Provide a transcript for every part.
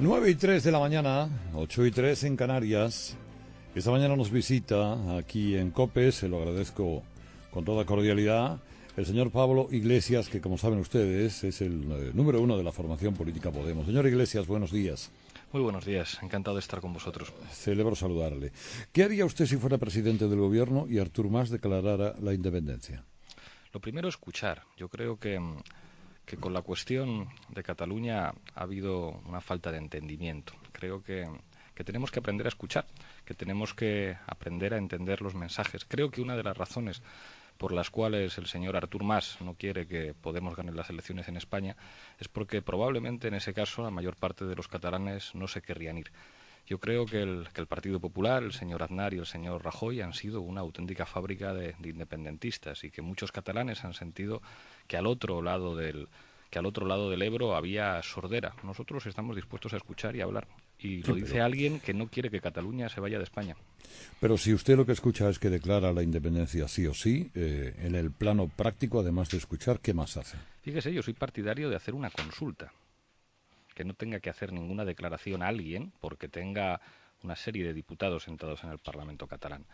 9:03 de la mañana, 8:03 en Canarias. Esta mañana nos visita aquí en COPE, se lo agradezco con toda cordialidad, el señor Pablo Iglesias, que como saben ustedes es el número uno de la formación política Podemos. Señor Iglesias, buenos días. Muy buenos días, encantado de estar con vosotros. Celebro saludarle. ¿Qué haría usted si fuera presidente del gobierno y Artur Mas declarara la independencia? Lo primero, escuchar. Yo creo que con la cuestión de Cataluña ha habido una falta de entendimiento. Creo que tenemos que aprender a escuchar, que tenemos que aprender a entender los mensajes. Creo que una de las razones por las cuales el señor Artur Mas no quiere que Podemos gane las elecciones en España es porque probablemente en ese caso la mayor parte de los catalanes no se querrían ir. Yo creo que el Partido Popular, el señor Aznar y el señor Rajoy han sido una auténtica fábrica de independentistas y que muchos catalanes han sentido que al otro lado del Ebro había sordera. Nosotros estamos dispuestos a escuchar y a hablar. Y lo dice alguien que no quiere que Cataluña se vaya de España. Pero si usted lo que escucha es que declara la independencia sí o sí, en el plano práctico, además de escuchar, ¿qué más hace? Fíjese, yo soy partidario de hacer una consulta. Que no tenga que hacer ninguna declaración a alguien porque tenga una serie de diputados sentados en el Parlamento catalán.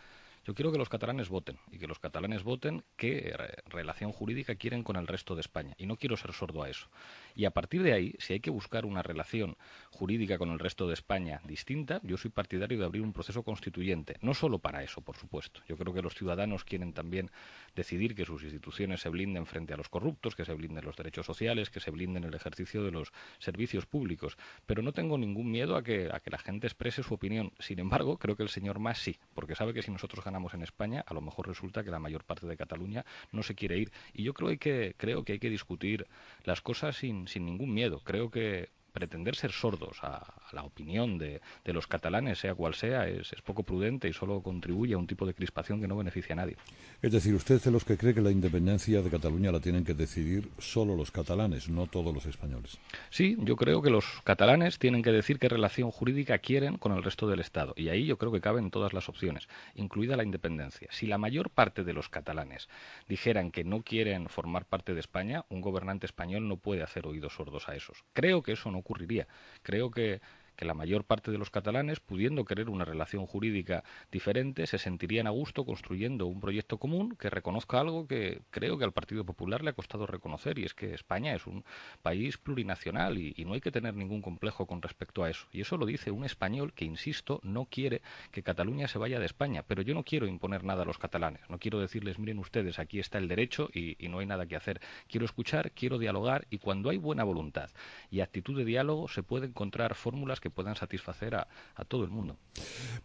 Yo quiero que los catalanes voten y que los catalanes voten qué relación jurídica quieren con el resto de España. Y no quiero ser sordo a eso. Y a partir de ahí, si hay que buscar una relación jurídica con el resto de España distinta, yo soy partidario de abrir un proceso constituyente. No solo para eso, por supuesto. Yo creo que los ciudadanos quieren también decidir que sus instituciones se blinden frente a los corruptos, que se blinden los derechos sociales, que se blinden el ejercicio de los servicios públicos. Pero no tengo ningún miedo a que la gente exprese su opinión. Sin embargo, creo que el señor Mas sí, porque sabe que si nosotros ganamos en España, a lo mejor resulta que la mayor parte de Cataluña no se quiere ir. Y yo creo que hay que discutir las cosas sin ningún miedo. Creo que pretender ser sordos a la opinión de los catalanes, sea cual sea, es poco prudente y solo contribuye a un tipo de crispación que no beneficia a nadie. Es decir, usted es de los que cree que la independencia de Cataluña la tienen que decidir solo los catalanes, no todos los españoles. Sí, yo creo que los catalanes tienen que decir qué relación jurídica quieren con el resto del Estado. Y ahí yo creo que caben todas las opciones, incluida la independencia. Si la mayor parte de los catalanes dijeran que no quieren formar parte de España, un gobernante español no puede hacer oídos sordos a esos. Creo que eso no ocurriría. Creo que la mayor parte de los catalanes, pudiendo querer una relación jurídica diferente, se sentirían a gusto construyendo un proyecto común que reconozca algo que creo que al Partido Popular le ha costado reconocer, y es que España es un país plurinacional y no hay que tener ningún complejo con respecto a eso. Y eso lo dice un español que, insisto, no quiere que Cataluña se vaya de España. Pero yo no quiero imponer nada a los catalanes. No quiero decirles, miren ustedes, aquí está el derecho y no hay nada que hacer. Quiero escuchar, quiero dialogar, y cuando hay buena voluntad y actitud de diálogo se puede encontrar fórmulas que puedan satisfacer a todo el mundo.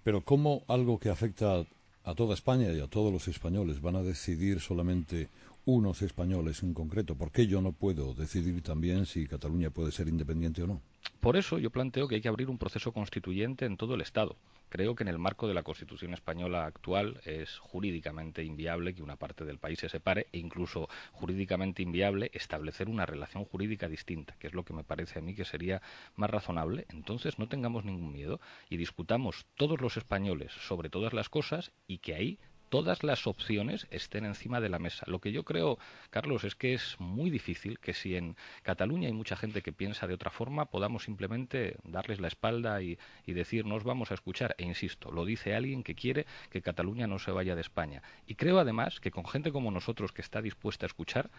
Pero ¿cómo algo que afecta a toda España y a todos los españoles van a decidir solamente unos españoles en concreto? ¿Por qué yo no puedo decidir también si Cataluña puede ser independiente o no? Por eso yo planteo que hay que abrir un proceso constituyente en todo el Estado. Creo que en el marco de la Constitución española actual es jurídicamente inviable que una parte del país se separe, e incluso jurídicamente inviable establecer una relación jurídica distinta, que es lo que me parece a mí que sería más razonable. Entonces no tengamos ningún miedo y discutamos todos los españoles sobre todas las cosas, y que ahí todas las opciones estén encima de la mesa. Lo que yo creo, Carlos, es que es muy difícil que, si en Cataluña hay mucha gente que piensa de otra forma, podamos simplemente darles la espalda y decir nos vamos a escuchar. E insisto, lo dice alguien que quiere que Cataluña no se vaya de España. Y creo además que con gente como nosotros que está dispuesta a escuchar,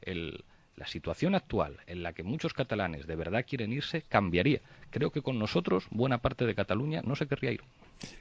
la situación actual en la que muchos catalanes de verdad quieren irse cambiaría. Creo que con nosotros buena parte de Cataluña no se querría ir.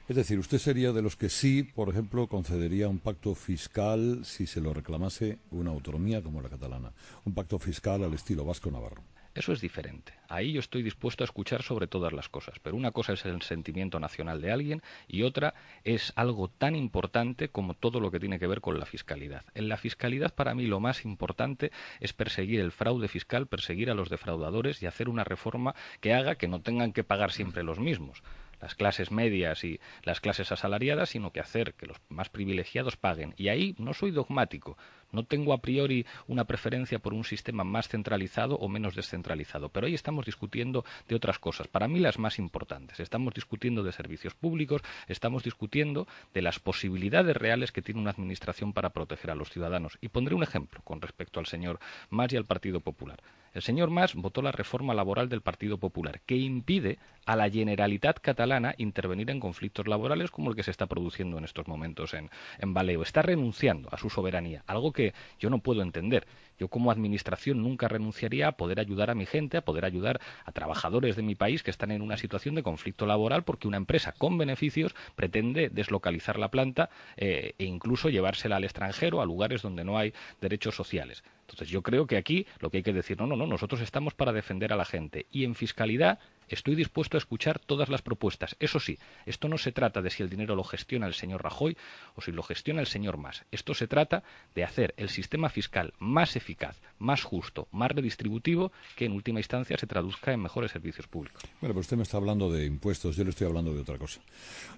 Es decir, usted sería de los que sí, por ejemplo, concedería un pacto fiscal si se lo reclamase una autonomía como la catalana. Un pacto fiscal al estilo vasco-navarro. Eso es diferente. Ahí yo estoy dispuesto a escuchar sobre todas las cosas. Pero una cosa es el sentimiento nacional de alguien y otra es algo tan importante como todo lo que tiene que ver con la fiscalidad. En la fiscalidad, para mí, lo más importante es perseguir el fraude fiscal, perseguir a los defraudadores y hacer una reforma que haga que no tengan que pagar siempre los mismos, las clases medias y las clases asalariadas, sino que hacer que los más privilegiados paguen. Y ahí no soy dogmático, no tengo a priori una preferencia por un sistema más centralizado o menos descentralizado, pero ahí estamos discutiendo de otras cosas, para mí las más importantes. Estamos discutiendo de servicios públicos, estamos discutiendo de las posibilidades reales que tiene una administración para proteger a los ciudadanos. Y pondré un ejemplo con respecto al señor Mas y al Partido Popular. El señor Mas votó la reforma laboral del Partido Popular, que impide a la Generalitat catalana intervenir en conflictos laborales como el que se está produciendo en estos momentos en Valeo. Está renunciando a su soberanía, algo que yo no puedo entender. Yo como administración nunca renunciaría a poder ayudar a mi gente, a poder ayudar a trabajadores de mi país que están en una situación de conflicto laboral porque una empresa con beneficios pretende deslocalizar la planta e incluso llevársela al extranjero, a lugares donde no hay derechos sociales. Entonces yo creo que aquí lo que hay que decir, no, nosotros estamos para defender a la gente. Y en fiscalidad estoy dispuesto a escuchar todas las propuestas. Eso sí, esto no se trata de si el dinero lo gestiona el señor Rajoy o si lo gestiona el señor Mas. Esto se trata de hacer el sistema fiscal más eficaz, más justo, más redistributivo, que en última instancia se traduzca en mejores servicios públicos. Bueno, pues usted me está hablando de impuestos, yo le estoy hablando de otra cosa.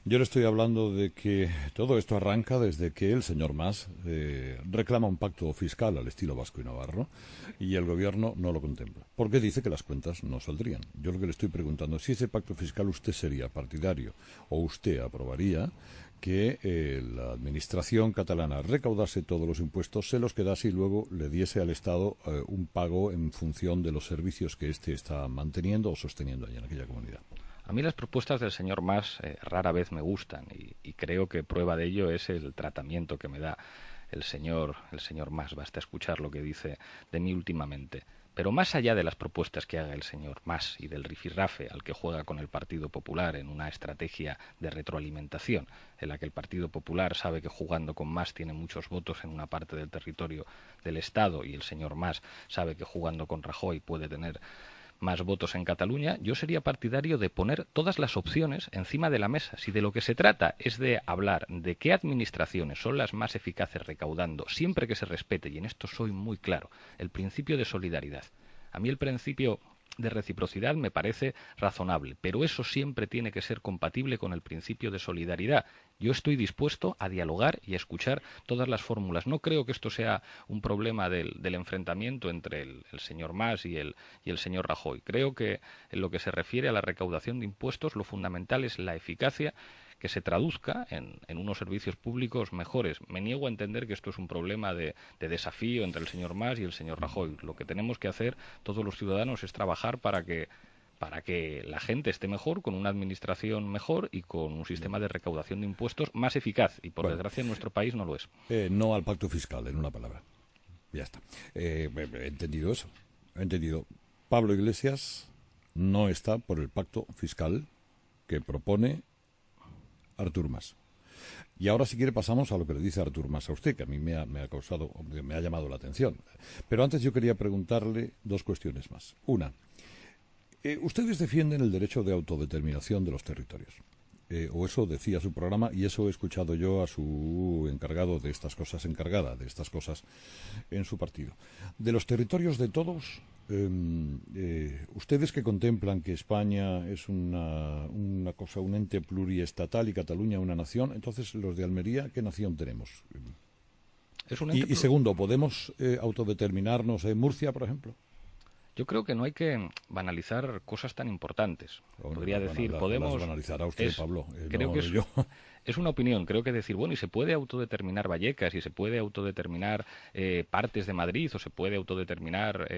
Yo le estoy hablando de que todo esto arranca desde que el señor Mas reclama un pacto fiscal al estilo vasco y navarro y el gobierno no lo contempla. Porque dice que las cuentas no saldrían. Yo lo que le estoy preguntando es si ese pacto fiscal usted sería partidario o usted aprobaría que la administración catalana recaudase todos los impuestos, se los quedase y luego le diese al Estado un pago en función de los servicios que éste está manteniendo o sosteniendo allá en aquella comunidad. A mí las propuestas del señor Mas rara vez me gustan y creo que prueba de ello es el tratamiento que me da el señor Mas. Basta escuchar lo que dice de mí últimamente. Pero más allá de las propuestas que haga el señor Mas y del rifirrafe al que juega con el Partido Popular en una estrategia de retroalimentación, en la que el Partido Popular sabe que jugando con Mas tiene muchos votos en una parte del territorio del Estado y el señor Mas sabe que jugando con Rajoy puede tener más votos en Cataluña, yo sería partidario de poner todas las opciones encima de la mesa. Si de lo que se trata es de hablar de qué administraciones son las más eficaces recaudando, siempre que se respete, y en esto soy muy claro, el principio de solidaridad. A mí el principio de reciprocidad me parece razonable, pero eso siempre tiene que ser compatible con el principio de solidaridad. Yo estoy dispuesto a dialogar y a escuchar todas las fórmulas. No creo que esto sea un problema del enfrentamiento entre el señor Mas y el señor Rajoy. Creo que en lo que se refiere a la recaudación de impuestos, lo fundamental es la eficacia que se traduzca en unos servicios públicos mejores. Me niego a entender que esto es un problema de desafío entre el señor Mas y el señor Rajoy. Lo que tenemos que hacer todos los ciudadanos es trabajar para que la gente esté mejor, con una administración mejor y con un sistema de recaudación de impuestos más eficaz. Y por desgracia en nuestro país no lo es. No al pacto fiscal, en una palabra. Ya está. He entendido eso. He entendido. Pablo Iglesias no está por el pacto fiscal que propone Artur Mas. Y ahora, si quiere, pasamos a lo que le dice Artur Mas a usted, que a mí me ha llamado la atención. Pero antes yo quería preguntarle dos cuestiones más. Una, ustedes defienden el derecho de autodeterminación de los territorios. O eso decía su programa, y eso he escuchado yo a su encargada de estas cosas en su partido. De los territorios de todos, ustedes que contemplan que España es una cosa, un ente pluriestatal y Cataluña una nación, entonces los de Almería, ¿qué nación tenemos? Y segundo, ¿podemos autodeterminarnos en Murcia, por ejemplo? Yo creo que no hay que banalizar cosas tan importantes. Podría decir, podemos banalizar a usted, Pablo. Creo que es una opinión. Creo que decir, bueno, y se puede autodeterminar Vallecas, y se puede autodeterminar partes de Madrid, o se puede autodeterminar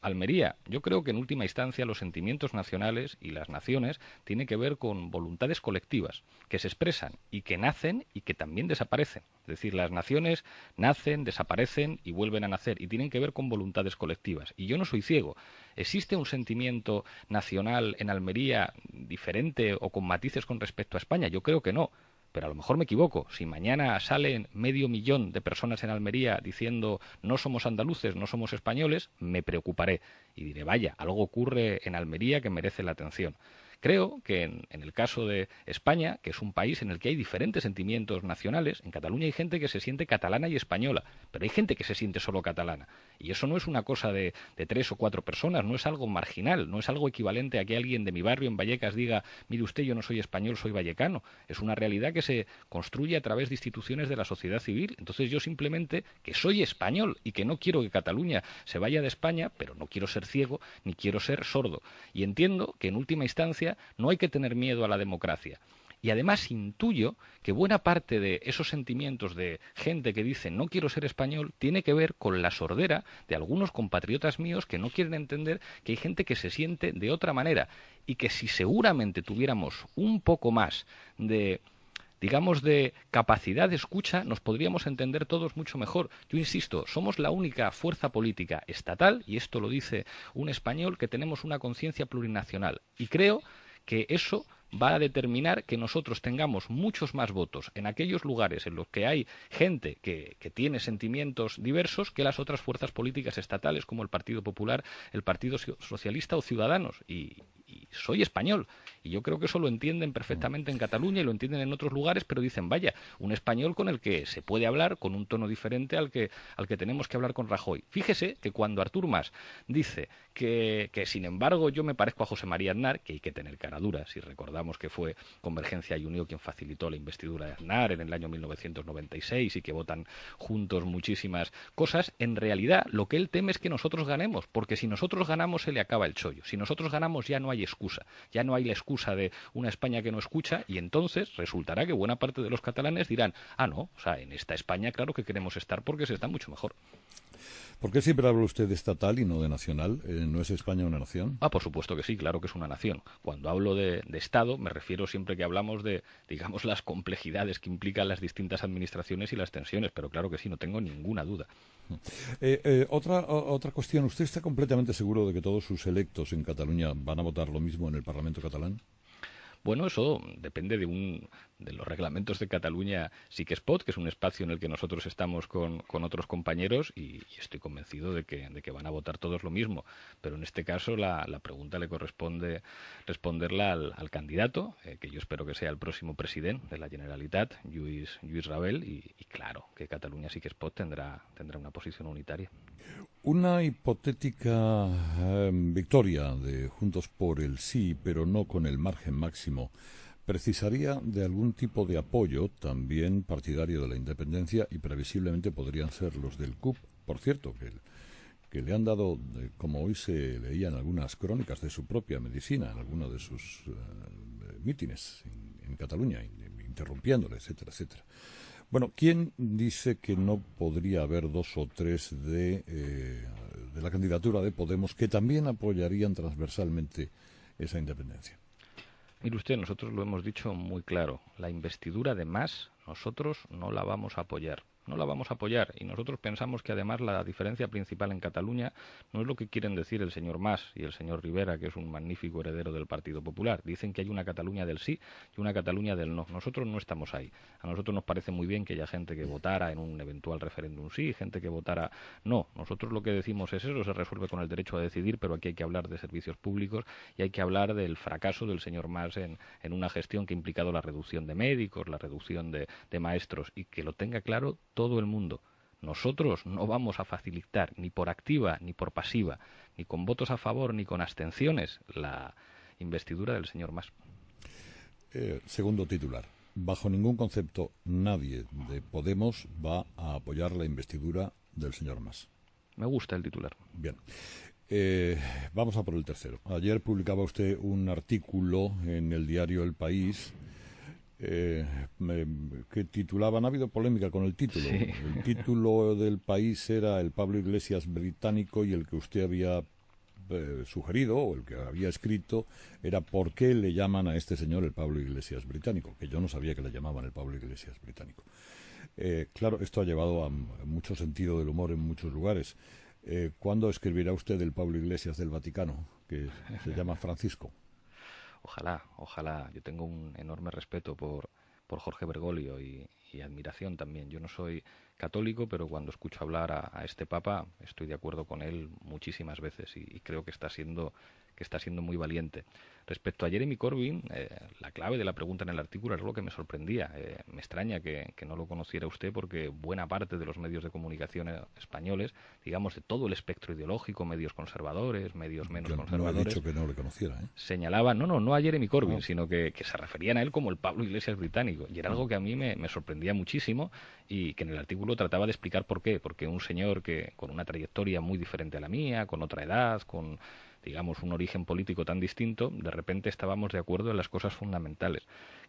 Almería. Yo creo que en última instancia los sentimientos nacionales y las naciones tienen que ver con voluntades colectivas que se expresan y que nacen y que también desaparecen. Es decir, las naciones nacen, desaparecen y vuelven a nacer, y tienen que ver con voluntades colectivas. Y yo no soy ciego. ¿Existe un sentimiento nacional en Almería diferente o con matices con respecto a España? Yo creo que no. Pero a lo mejor me equivoco. Si mañana salen 500.000 de personas en Almería diciendo no somos andaluces, no somos españoles, me preocuparé y diré, vaya, algo ocurre en Almería que merece la atención. Creo que en el caso de España, que es un país en el que hay diferentes sentimientos nacionales, en Cataluña hay gente que se siente catalana y española, pero hay gente que se siente solo catalana. Y eso no es una cosa de 3 o 4 personas, no es algo marginal, no es algo equivalente a que alguien de mi barrio en Vallecas diga, mire usted, yo no soy español, soy vallecano. Es una realidad que se construye a través de instituciones de la sociedad civil. Entonces yo simplemente, que soy español y que no quiero que Cataluña se vaya de España, pero no quiero ser ciego ni quiero ser sordo. Y entiendo que en última instancia no hay que tener miedo a la democracia. Y además intuyo que buena parte de esos sentimientos de gente que dice no quiero ser español tiene que ver con la sordera de algunos compatriotas míos que no quieren entender que hay gente que se siente de otra manera y que si seguramente tuviéramos un poco más de digamos, de capacidad de escucha, nos podríamos entender todos mucho mejor. Yo insisto, somos la única fuerza política estatal, y esto lo dice un español, que tenemos una conciencia plurinacional. Y creo que eso va a determinar que nosotros tengamos muchos más votos en aquellos lugares en los que hay gente que tiene sentimientos diversos que las otras fuerzas políticas estatales como el Partido Popular, el Partido Socialista o Ciudadanos. Y soy español y yo creo que eso lo entienden perfectamente en Cataluña y lo entienden en otros lugares, pero dicen, vaya, un español con el que se puede hablar con un tono diferente al que tenemos que hablar con Rajoy. Fíjese que cuando Artur Mas dice que sin embargo yo me parezco a José María Aznar, que hay que tener cara dura, si recordamos que fue Convergencia y Unió quien facilitó la investidura de Aznar en el año 1996 y que votan juntos muchísimas cosas, en realidad lo que él teme es que nosotros ganemos, porque si nosotros ganamos se le acaba el chollo, si nosotros ganamos ya no hay excusa, ya no hay la excusa de una España que no escucha y entonces resultará que buena parte de los catalanes dirán, no, o sea, en esta España claro que queremos estar porque se está mucho mejor. ¿Por qué siempre habla usted de estatal y no de nacional? ¿No es España una nación? Por supuesto que sí, claro que es una nación. Cuando hablo de Estado me refiero siempre que hablamos de, digamos, las complejidades que implican las distintas administraciones y las tensiones, pero claro que sí, no tengo ninguna duda. Otra cuestión, ¿usted está completamente seguro de que todos sus electos en Cataluña van a votar lo mismo en el Parlamento catalán? Bueno, eso depende de los reglamentos de Cataluña Sí que es Pot, que es un espacio en el que nosotros estamos con otros compañeros y estoy convencido de que van a votar todos lo mismo. Pero en este caso la pregunta le corresponde responderla al candidato, que yo espero que sea el próximo presidente de la Generalitat, Lluís Rabel, y claro que Cataluña Sí que es Pot tendrá una posición unitaria. Una hipotética victoria de Juntos por el Sí, pero no con el margen máximo, precisaría de algún tipo de apoyo también partidario de la independencia y previsiblemente podrían ser los del CUP, por cierto, que le han dado, como hoy se leía en algunas crónicas de su propia medicina, en alguno de sus mítines en Cataluña, interrumpiéndole, etcétera, etcétera. Bueno, ¿quién dice que no podría haber dos o tres de la candidatura de Podemos que también apoyarían transversalmente esa independencia? Mire usted, nosotros lo hemos dicho muy claro, la investidura de Mas nosotros no la vamos a apoyar. No la vamos a apoyar y nosotros pensamos que además la diferencia principal en Cataluña no es lo que quieren decir el señor Mas y el señor Rivera, que es un magnífico heredero del Partido Popular. Dicen que hay una Cataluña del sí y una Cataluña del no. Nosotros no estamos ahí. A nosotros nos parece muy bien que haya gente que votara en un eventual referéndum sí, gente que votara no. Nosotros lo que decimos es eso se resuelve con el derecho a decidir, pero aquí hay que hablar de servicios públicos y hay que hablar del fracaso del señor Mas en una gestión que ha implicado la reducción de médicos, la reducción de maestros y que lo tenga claro todo el mundo. Nosotros no vamos a facilitar ni por activa ni por pasiva, ni con votos a favor ni con abstenciones, la investidura del señor Mas. Segundo titular. Bajo ningún concepto nadie de Podemos va a apoyar la investidura del señor Mas. Me gusta el titular. Bien. Vamos a por el tercero. Ayer publicaba usted un artículo en el diario El País que titulaban, ha habido polémica con el título. Sí. El título del País era el Pablo Iglesias británico y el que usted había sugerido o el que había escrito era ¿por qué le llaman a este señor el Pablo Iglesias británico? Que yo no sabía que le llamaban el Pablo Iglesias británico. Claro, esto ha llevado a mucho sentido del humor en muchos lugares. ¿Cuándo escribirá usted el Pablo Iglesias del Vaticano, que se llama Francisco? Ojalá. Yo tengo un enorme respeto por Jorge Bergoglio y admiración también. Yo no soy católico, pero cuando escucho hablar a este Papa estoy de acuerdo con él muchísimas veces y creo que está siendo muy valiente. Respecto a Jeremy Corbyn, la clave de la pregunta en el artículo es algo que me sorprendía. Me extraña que no lo conociera usted porque buena parte de los medios de comunicación españoles, digamos de todo el espectro ideológico, medios conservadores, medios menos conservadores... No he dicho que no le conociera, señalaban, no a Jeremy Corbyn, sino que se referían a él como el Pablo Iglesias británico. Y era algo que a mí me sorprendía muchísimo y que en el artículo trataba de explicar por qué. Porque un señor que con una trayectoria muy diferente a la mía, con otra edad, con digamos, un origen político tan distinto, de repente estábamos de acuerdo en las cosas fundamentales.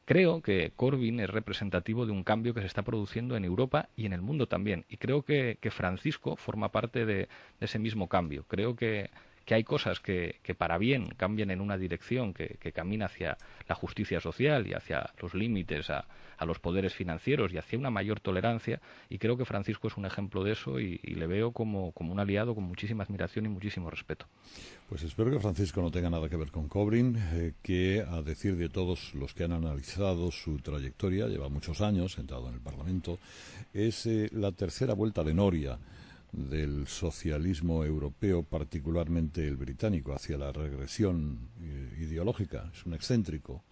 Creo que Corbyn es representativo de un cambio que se está produciendo en Europa y en el mundo también. Y creo que Francisco forma parte de ese mismo cambio. Creo que hay cosas que para bien cambian en una dirección que camina hacia la justicia social y hacia los límites a los poderes financieros y hacia una mayor tolerancia, y creo que Francisco es un ejemplo de eso y le veo como un aliado con muchísima admiración y muchísimo respeto. Pues espero que Francisco no tenga nada que ver con Corbyn, que a decir de todos los que han analizado su trayectoria, lleva muchos años sentado en el Parlamento, es la tercera vuelta de noria del socialismo europeo, particularmente el británico, hacia la regresión ideológica. Es un excéntrico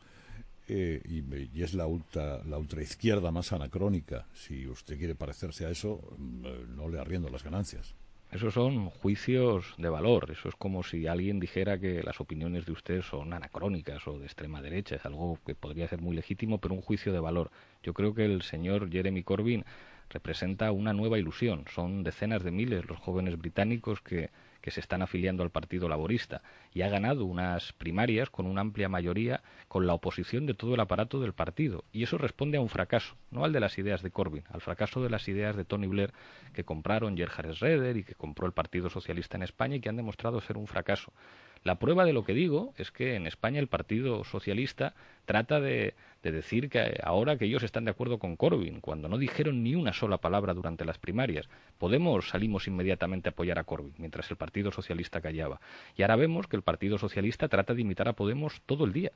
y es la ultraizquierda más anacrónica. Si usted quiere parecerse a eso, no le arriendo las ganancias. Esos son juicios de valor. Eso es como si alguien dijera que las opiniones de usted son anacrónicas o de extrema derecha. Es algo que podría ser muy legítimo, pero un juicio de valor. Yo creo que el señor Jeremy Corbyn representa una nueva ilusión. Son decenas de miles los jóvenes británicos que se están afiliando al Partido Laborista, y ha ganado unas primarias con una amplia mayoría con la oposición de todo el aparato del partido, y eso responde a un fracaso, no al de las ideas de Corbyn, al fracaso de las ideas de Tony Blair, que compraron Gerhard Schroeder y que compró el Partido Socialista en España y que han demostrado ser un fracaso. La prueba de lo que digo es que en España el Partido Socialista trata de decir que ahora que ellos están de acuerdo con Corbyn, cuando no dijeron ni una sola palabra durante las primarias. Podemos salimos inmediatamente a apoyar a Corbyn, mientras el Partido Socialista callaba. Y ahora vemos que el Partido Socialista trata de imitar a Podemos todo el día.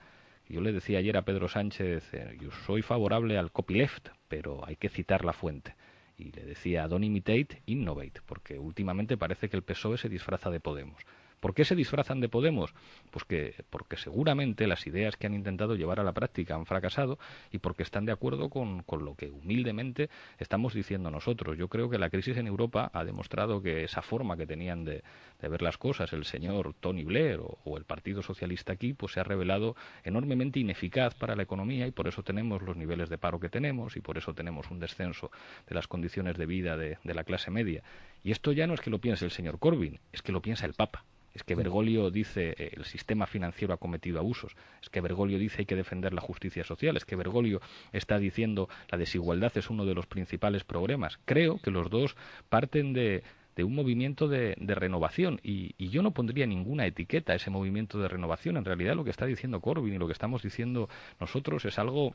Yo le decía ayer a Pedro Sánchez, yo soy favorable al copyleft, pero hay que citar la fuente. Y le decía, don't imitate, innovate, porque últimamente parece que el PSOE se disfraza de Podemos. ¿Por qué se disfrazan de Podemos? Pues porque seguramente las ideas que han intentado llevar a la práctica han fracasado y porque están de acuerdo con lo que humildemente estamos diciendo nosotros. Yo creo que la crisis en Europa ha demostrado que esa forma que tenían de ver las cosas el señor Tony Blair o el Partido Socialista aquí, pues se ha revelado enormemente ineficaz para la economía, y por eso tenemos los niveles de paro que tenemos y por eso tenemos un descenso de las condiciones de vida de la clase media. Y esto ya no es que lo piense el señor Corbyn, es que lo piensa el Papa. Es que Bergoglio dice el sistema financiero ha cometido abusos. Es que Bergoglio dice hay que defender la justicia social. Es que Bergoglio está diciendo la desigualdad es uno de los principales problemas. Creo que los dos parten de un movimiento de renovación y yo no pondría ninguna etiqueta a ese movimiento de renovación. En realidad lo que está diciendo Corbyn y lo que estamos diciendo nosotros es algo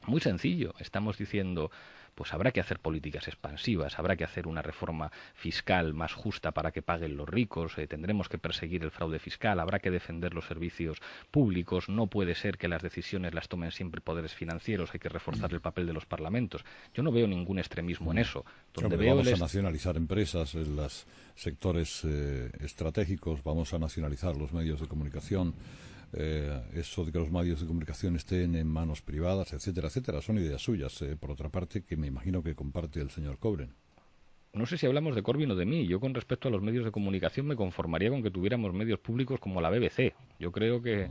muy sencillo. Estamos diciendo, pues habrá que hacer políticas expansivas, habrá que hacer una reforma fiscal más justa para que paguen los ricos, tendremos que perseguir el fraude fiscal, habrá que defender los servicios públicos, no puede ser que las decisiones las tomen siempre poderes financieros, hay que reforzar el papel de los parlamentos. Yo no veo ningún extremismo en eso. Vamos a nacionalizar empresas en los sectores estratégicos, vamos a nacionalizar los medios de comunicación. Eso de que los medios de comunicación estén en manos privadas, etcétera, etcétera, son ideas suyas, por otra parte, que me imagino que comparte el señor Corbyn. No sé si hablamos de Corbyn o de mí. Yo con respecto a los medios de comunicación me conformaría con que tuviéramos medios públicos como la BBC. Yo creo que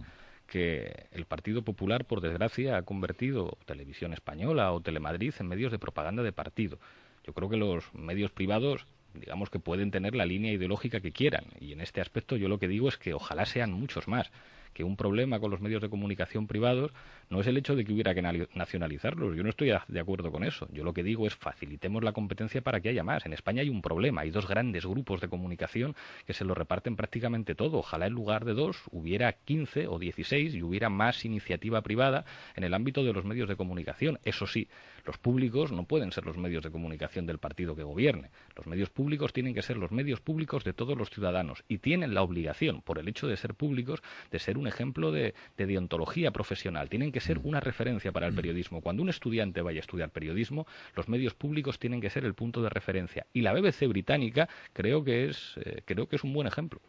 el Partido Popular, por desgracia, ha convertido Televisión Española o Telemadrid en medios de propaganda de partido. Yo creo que los medios privados, digamos que pueden tener la línea ideológica que quieran, y en este aspecto yo lo que digo es que ojalá sean muchos más, que un problema con los medios de comunicación privados no es el hecho de que hubiera que nacionalizarlos. Yo no estoy de acuerdo con eso. Yo lo que digo es facilitemos la competencia para que haya más. En España hay un problema. Hay dos grandes grupos de comunicación que se lo reparten prácticamente todo. Ojalá en lugar de 2 hubiera 15 o 16 y hubiera más iniciativa privada en el ámbito de los medios de comunicación. Eso sí, los públicos no pueden ser los medios de comunicación del partido que gobierne. Los medios públicos tienen que ser los medios públicos de todos los ciudadanos y tienen la obligación, por el hecho de ser públicos, de ser un ejemplo de deontología profesional. Tienen que ser una referencia para el periodismo. Cuando un estudiante vaya a estudiar periodismo, los medios públicos tienen que ser el punto de referencia. Y la BBC británica creo que es un buen ejemplo.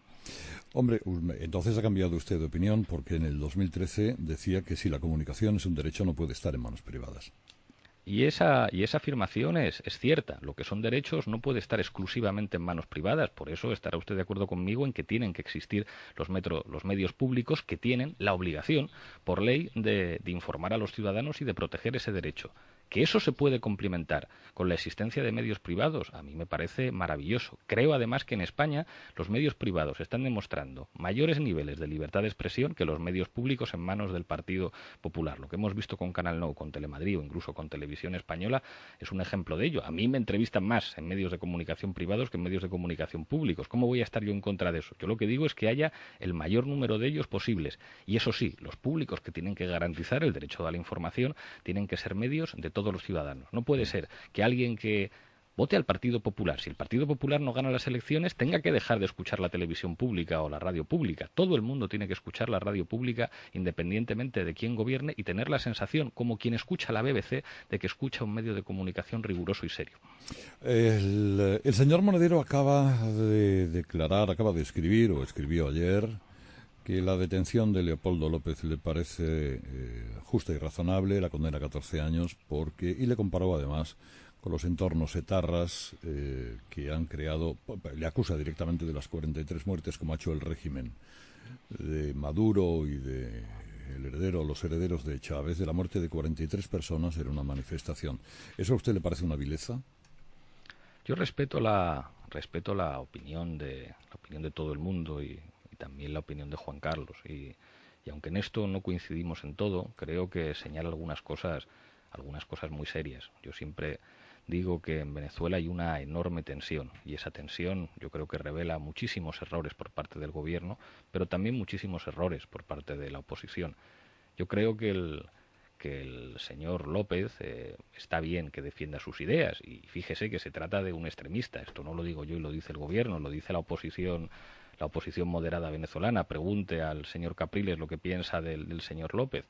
Hombre, entonces ha cambiado usted de opinión, porque en el 2013 decía que si la comunicación es un derecho no puede estar en manos privadas. Y esa afirmación es cierta. Lo que son derechos no puede estar exclusivamente en manos privadas. Por eso estará usted de acuerdo conmigo en que tienen que existir los medios públicos que tienen la obligación, por ley, de informar a los ciudadanos y de proteger ese derecho. Que eso se puede complementar con la existencia de medios privados, a mí me parece maravilloso. Creo además que en España los medios privados están demostrando mayores niveles de libertad de expresión que los medios públicos en manos del Partido Popular. Lo que hemos visto con Canal Nou, con Telemadrid o incluso con Televisión Española es un ejemplo de ello. A mí me entrevistan más en medios de comunicación privados que en medios de comunicación públicos. ¿Cómo voy a estar yo en contra de eso? Yo lo que digo es que haya el mayor número de ellos posibles. Y eso sí, los públicos que tienen que garantizar el derecho a la información tienen que ser medios de todos los ciudadanos. No puede ser que alguien que vote al Partido Popular, si el Partido Popular no gana las elecciones, tenga que dejar de escuchar la televisión pública o la radio pública. Todo el mundo tiene que escuchar la radio pública independientemente de quién gobierne y tener la sensación, como quien escucha la BBC, de que escucha un medio de comunicación riguroso y serio. El señor Monedero acaba de declarar, acaba de escribir, o escribió ayer, que la detención de Leopoldo López le parece justa y razonable, la condena a 14 años, y le comparó además con los entornos etarras que han creado, le acusa directamente de las 43 muertes como ha hecho el régimen de Maduro y de los herederos de Chávez, de la muerte de 43 personas en una manifestación. ¿Eso a usted le parece una vileza? Yo respeto la opinión de todo el mundo y también la opinión de Juan Carlos y aunque en esto no coincidimos en todo, creo que señala algunas cosas muy serias. Yo siempre digo que en Venezuela hay una enorme tensión y esa tensión yo creo que revela muchísimos errores por parte del gobierno, pero también muchísimos errores por parte de la oposición. Yo creo que el señor López está bien que defienda sus ideas y fíjese que se trata de un extremista. Esto no lo digo yo y lo dice el gobierno, lo dice la oposición moderada venezolana. Pregunte al señor Capriles lo que piensa del señor López.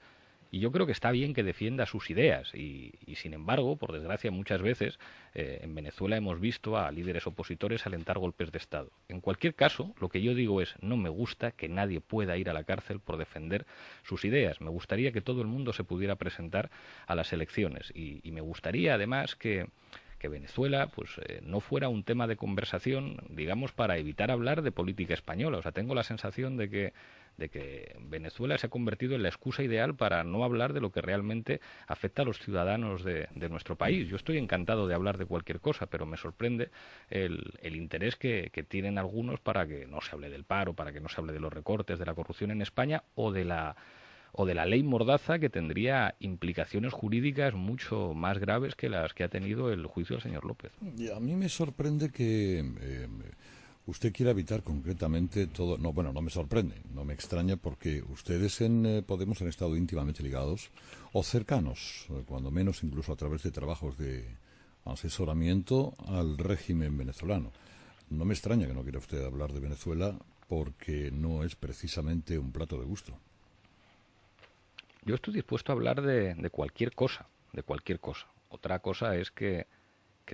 Y yo creo que está bien que defienda sus ideas y sin embargo, por desgracia, muchas veces en Venezuela hemos visto a líderes opositores alentar golpes de Estado. En cualquier caso, lo que yo digo es, no me gusta que nadie pueda ir a la cárcel por defender sus ideas. Me gustaría que todo el mundo se pudiera presentar a las elecciones y me gustaría además que Venezuela no fuera un tema de conversación, digamos, para evitar hablar de política española. O sea, tengo la sensación de que Venezuela se ha convertido en la excusa ideal para no hablar de lo que realmente afecta a los ciudadanos de nuestro país. Yo estoy encantado de hablar de cualquier cosa, pero me sorprende el interés que tienen algunos para que no se hable del paro, para que no se hable de los recortes, de la corrupción en España o de la ley Mordaza, que tendría implicaciones jurídicas mucho más graves que las que ha tenido el juicio del señor López. Y a mí me sorprende que usted quiera evitar concretamente todo. No, bueno, no me sorprende, no me extraña, porque ustedes en Podemos han estado íntimamente ligados o cercanos, cuando menos incluso a través de trabajos de asesoramiento al régimen venezolano. No me extraña que no quiera usted hablar de Venezuela porque no es precisamente un plato de gusto. Yo estoy dispuesto a hablar de cualquier cosa, de cualquier cosa. Otra cosa es que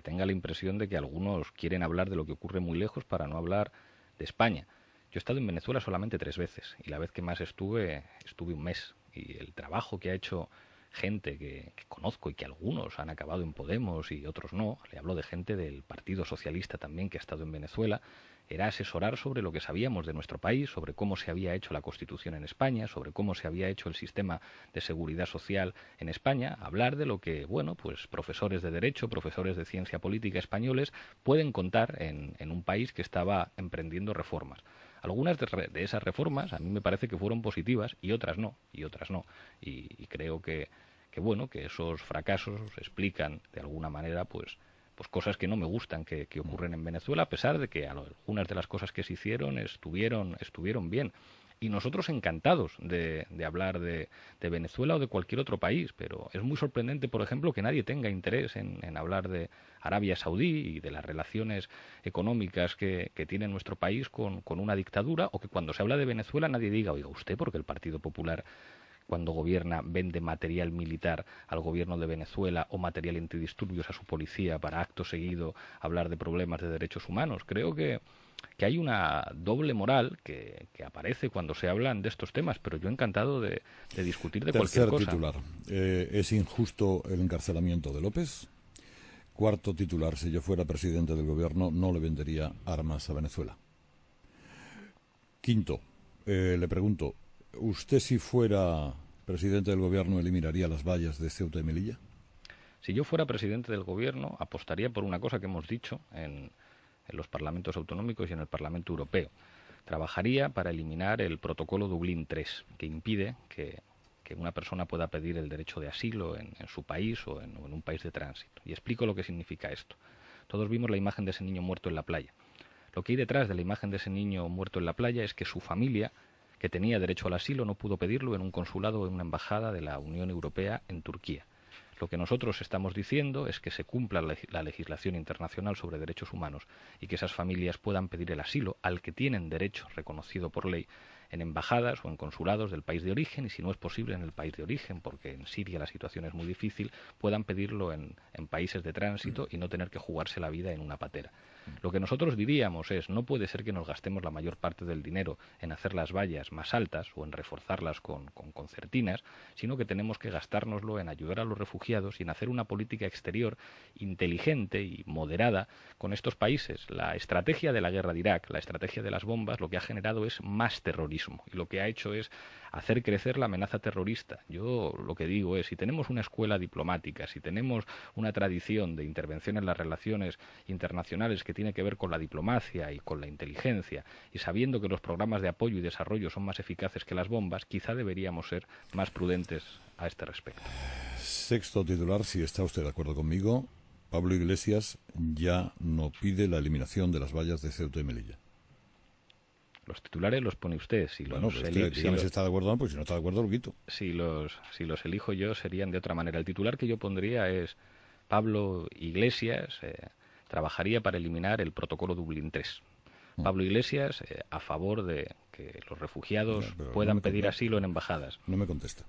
tenga la impresión de que algunos quieren hablar de lo que ocurre muy lejos para no hablar de España. Yo he estado en Venezuela solamente 3 veces y la vez que más estuve un mes. Y el trabajo que ha hecho gente que conozco y que algunos han acabado en Podemos y otros no, le hablo de gente del Partido Socialista también que ha estado en Venezuela, era asesorar sobre lo que sabíamos de nuestro país, sobre cómo se había hecho la Constitución en España, sobre cómo se había hecho el sistema de seguridad social en España, hablar de lo que, profesores de Derecho, profesores de Ciencia Política españoles pueden contar en un país que estaba emprendiendo reformas. Algunas de esas reformas a mí me parece que fueron positivas y otras no. Y creo que esos fracasos explican de alguna manera cosas que no me gustan que ocurren en Venezuela, a pesar de que algunas de las cosas que se hicieron estuvieron bien. Y nosotros encantados de hablar de Venezuela o de cualquier otro país, pero es muy sorprendente, por ejemplo, que nadie tenga interés en hablar de Arabia Saudí y de las relaciones económicas que tiene nuestro país con una dictadura, o que cuando se habla de Venezuela nadie diga, oiga usted, porque el Partido Popular cuando gobierna vende material militar al gobierno de Venezuela o material antidisturbios a su policía para acto seguido hablar de problemas de derechos humanos. Creo que hay una doble moral que aparece cuando se hablan de estos temas, pero yo encantado de discutir de cualquier cosa. Tercer titular, ¿es injusto el encarcelamiento de López? Cuarto titular, si yo fuera presidente del gobierno no le vendería armas a Venezuela. Quinto, le pregunto, ¿usted si fuera presidente del gobierno eliminaría las vallas de Ceuta y Melilla? Si yo fuera presidente del Gobierno, apostaría por una cosa que hemos dicho en los parlamentos autonómicos y en el Parlamento Europeo. Trabajaría para eliminar el protocolo Dublín III, que impide que una persona pueda pedir el derecho de asilo en su país o en un país de tránsito. Y explico lo que significa esto. Todos vimos la imagen de ese niño muerto en la playa. Lo que hay detrás de la imagen de ese niño muerto en la playa es que su familia, que tenía derecho al asilo, no pudo pedirlo en un consulado o en una embajada de la Unión Europea en Turquía. Lo que nosotros estamos diciendo es que se cumpla la legislación internacional sobre derechos humanos y que esas familias puedan pedir el asilo al que tienen derecho reconocido por ley en embajadas o en consulados del país de origen, y si no es posible en el país de origen, porque en Siria la situación es muy difícil, puedan pedirlo en países de tránsito y no tener que jugarse la vida en una patera. Lo que nosotros diríamos es, no puede ser que nos gastemos la mayor parte del dinero en hacer las vallas más altas o en reforzarlas con concertinas, sino que tenemos que gastárnoslo en ayudar a los refugiados y en hacer una política exterior inteligente y moderada con estos países. La estrategia de la guerra de Irak, la estrategia de las bombas, lo que ha generado es más terrorismo y lo que ha hecho es hacer crecer la amenaza terrorista. Yo lo que digo es, si tenemos una escuela diplomática, si tenemos una tradición de intervención en las relaciones internacionales que tiene que ver con la diplomacia y con la inteligencia, y sabiendo que los programas de apoyo y desarrollo son más eficaces que las bombas, quizá deberíamos ser más prudentes a este respecto. Sexto titular, si está usted de acuerdo conmigo, Pablo Iglesias ya no pide la eliminación de las vallas de Ceuta y Melilla. Los titulares los pone usted. Si bueno, pues dígame si está de acuerdo o no, pues si no está de acuerdo lo quito. Si los elijo yo serían de otra manera. El titular que yo pondría es: Pablo Iglesias trabajaría para eliminar el protocolo Dublín III. Pablo Iglesias a favor de que los refugiados puedan pedir asilo en embajadas. No me contesta.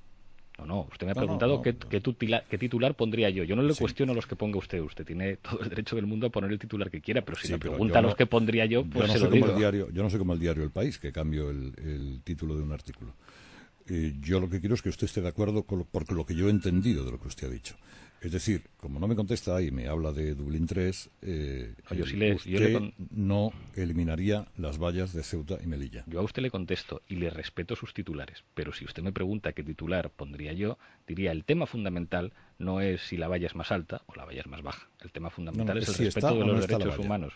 No, usted me ha preguntado qué titular pondría yo. Yo no le cuestiono los que ponga usted. Usted tiene todo el derecho del mundo a poner el titular que quiera, pero si me pregunta los que pondría yo, pues se lo digo. Yo no soy como el diario El País, que cambio el título de un artículo. Yo lo que quiero es que usted esté de acuerdo con lo que yo he entendido de lo que usted ha dicho. Es decir, como no me contesta y me habla de Dublín III, usted no eliminaría las vallas de Ceuta y Melilla. Yo a usted le contesto y le respeto sus titulares, pero si usted me pregunta qué titular pondría yo, diría: el tema fundamental no es si la valla es más alta o la valla es más baja. El tema fundamental es el respeto de los derechos humanos.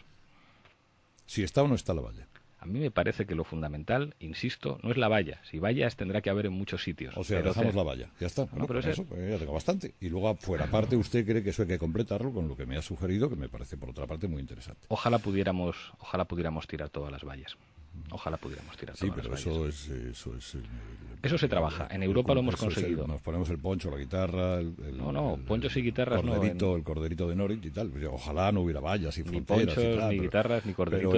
Si está o no está la valla. A mí me parece que lo fundamental, insisto, no es la valla. Si vallas tendrá que haber en muchos sitios. O sea, dejamos la valla. Ya está. No, pero eso pues ya tengo bastante. Y luego, fuera parte, usted cree que eso hay que completarlo con lo que me ha sugerido, que me parece, por otra parte, muy interesante. Ojalá pudiéramos tirar todas las vallas. Ojalá pudiéramos tirar todas las vallas. Sí, pero eso se trabaja. En Europa lo hemos conseguido. Nos ponemos el poncho, la guitarra... ponchos y guitarras el corderito de Norit y tal. Ojalá no hubiera vallas y fronteras. Ni ponchos, ni guitarras, ni corderito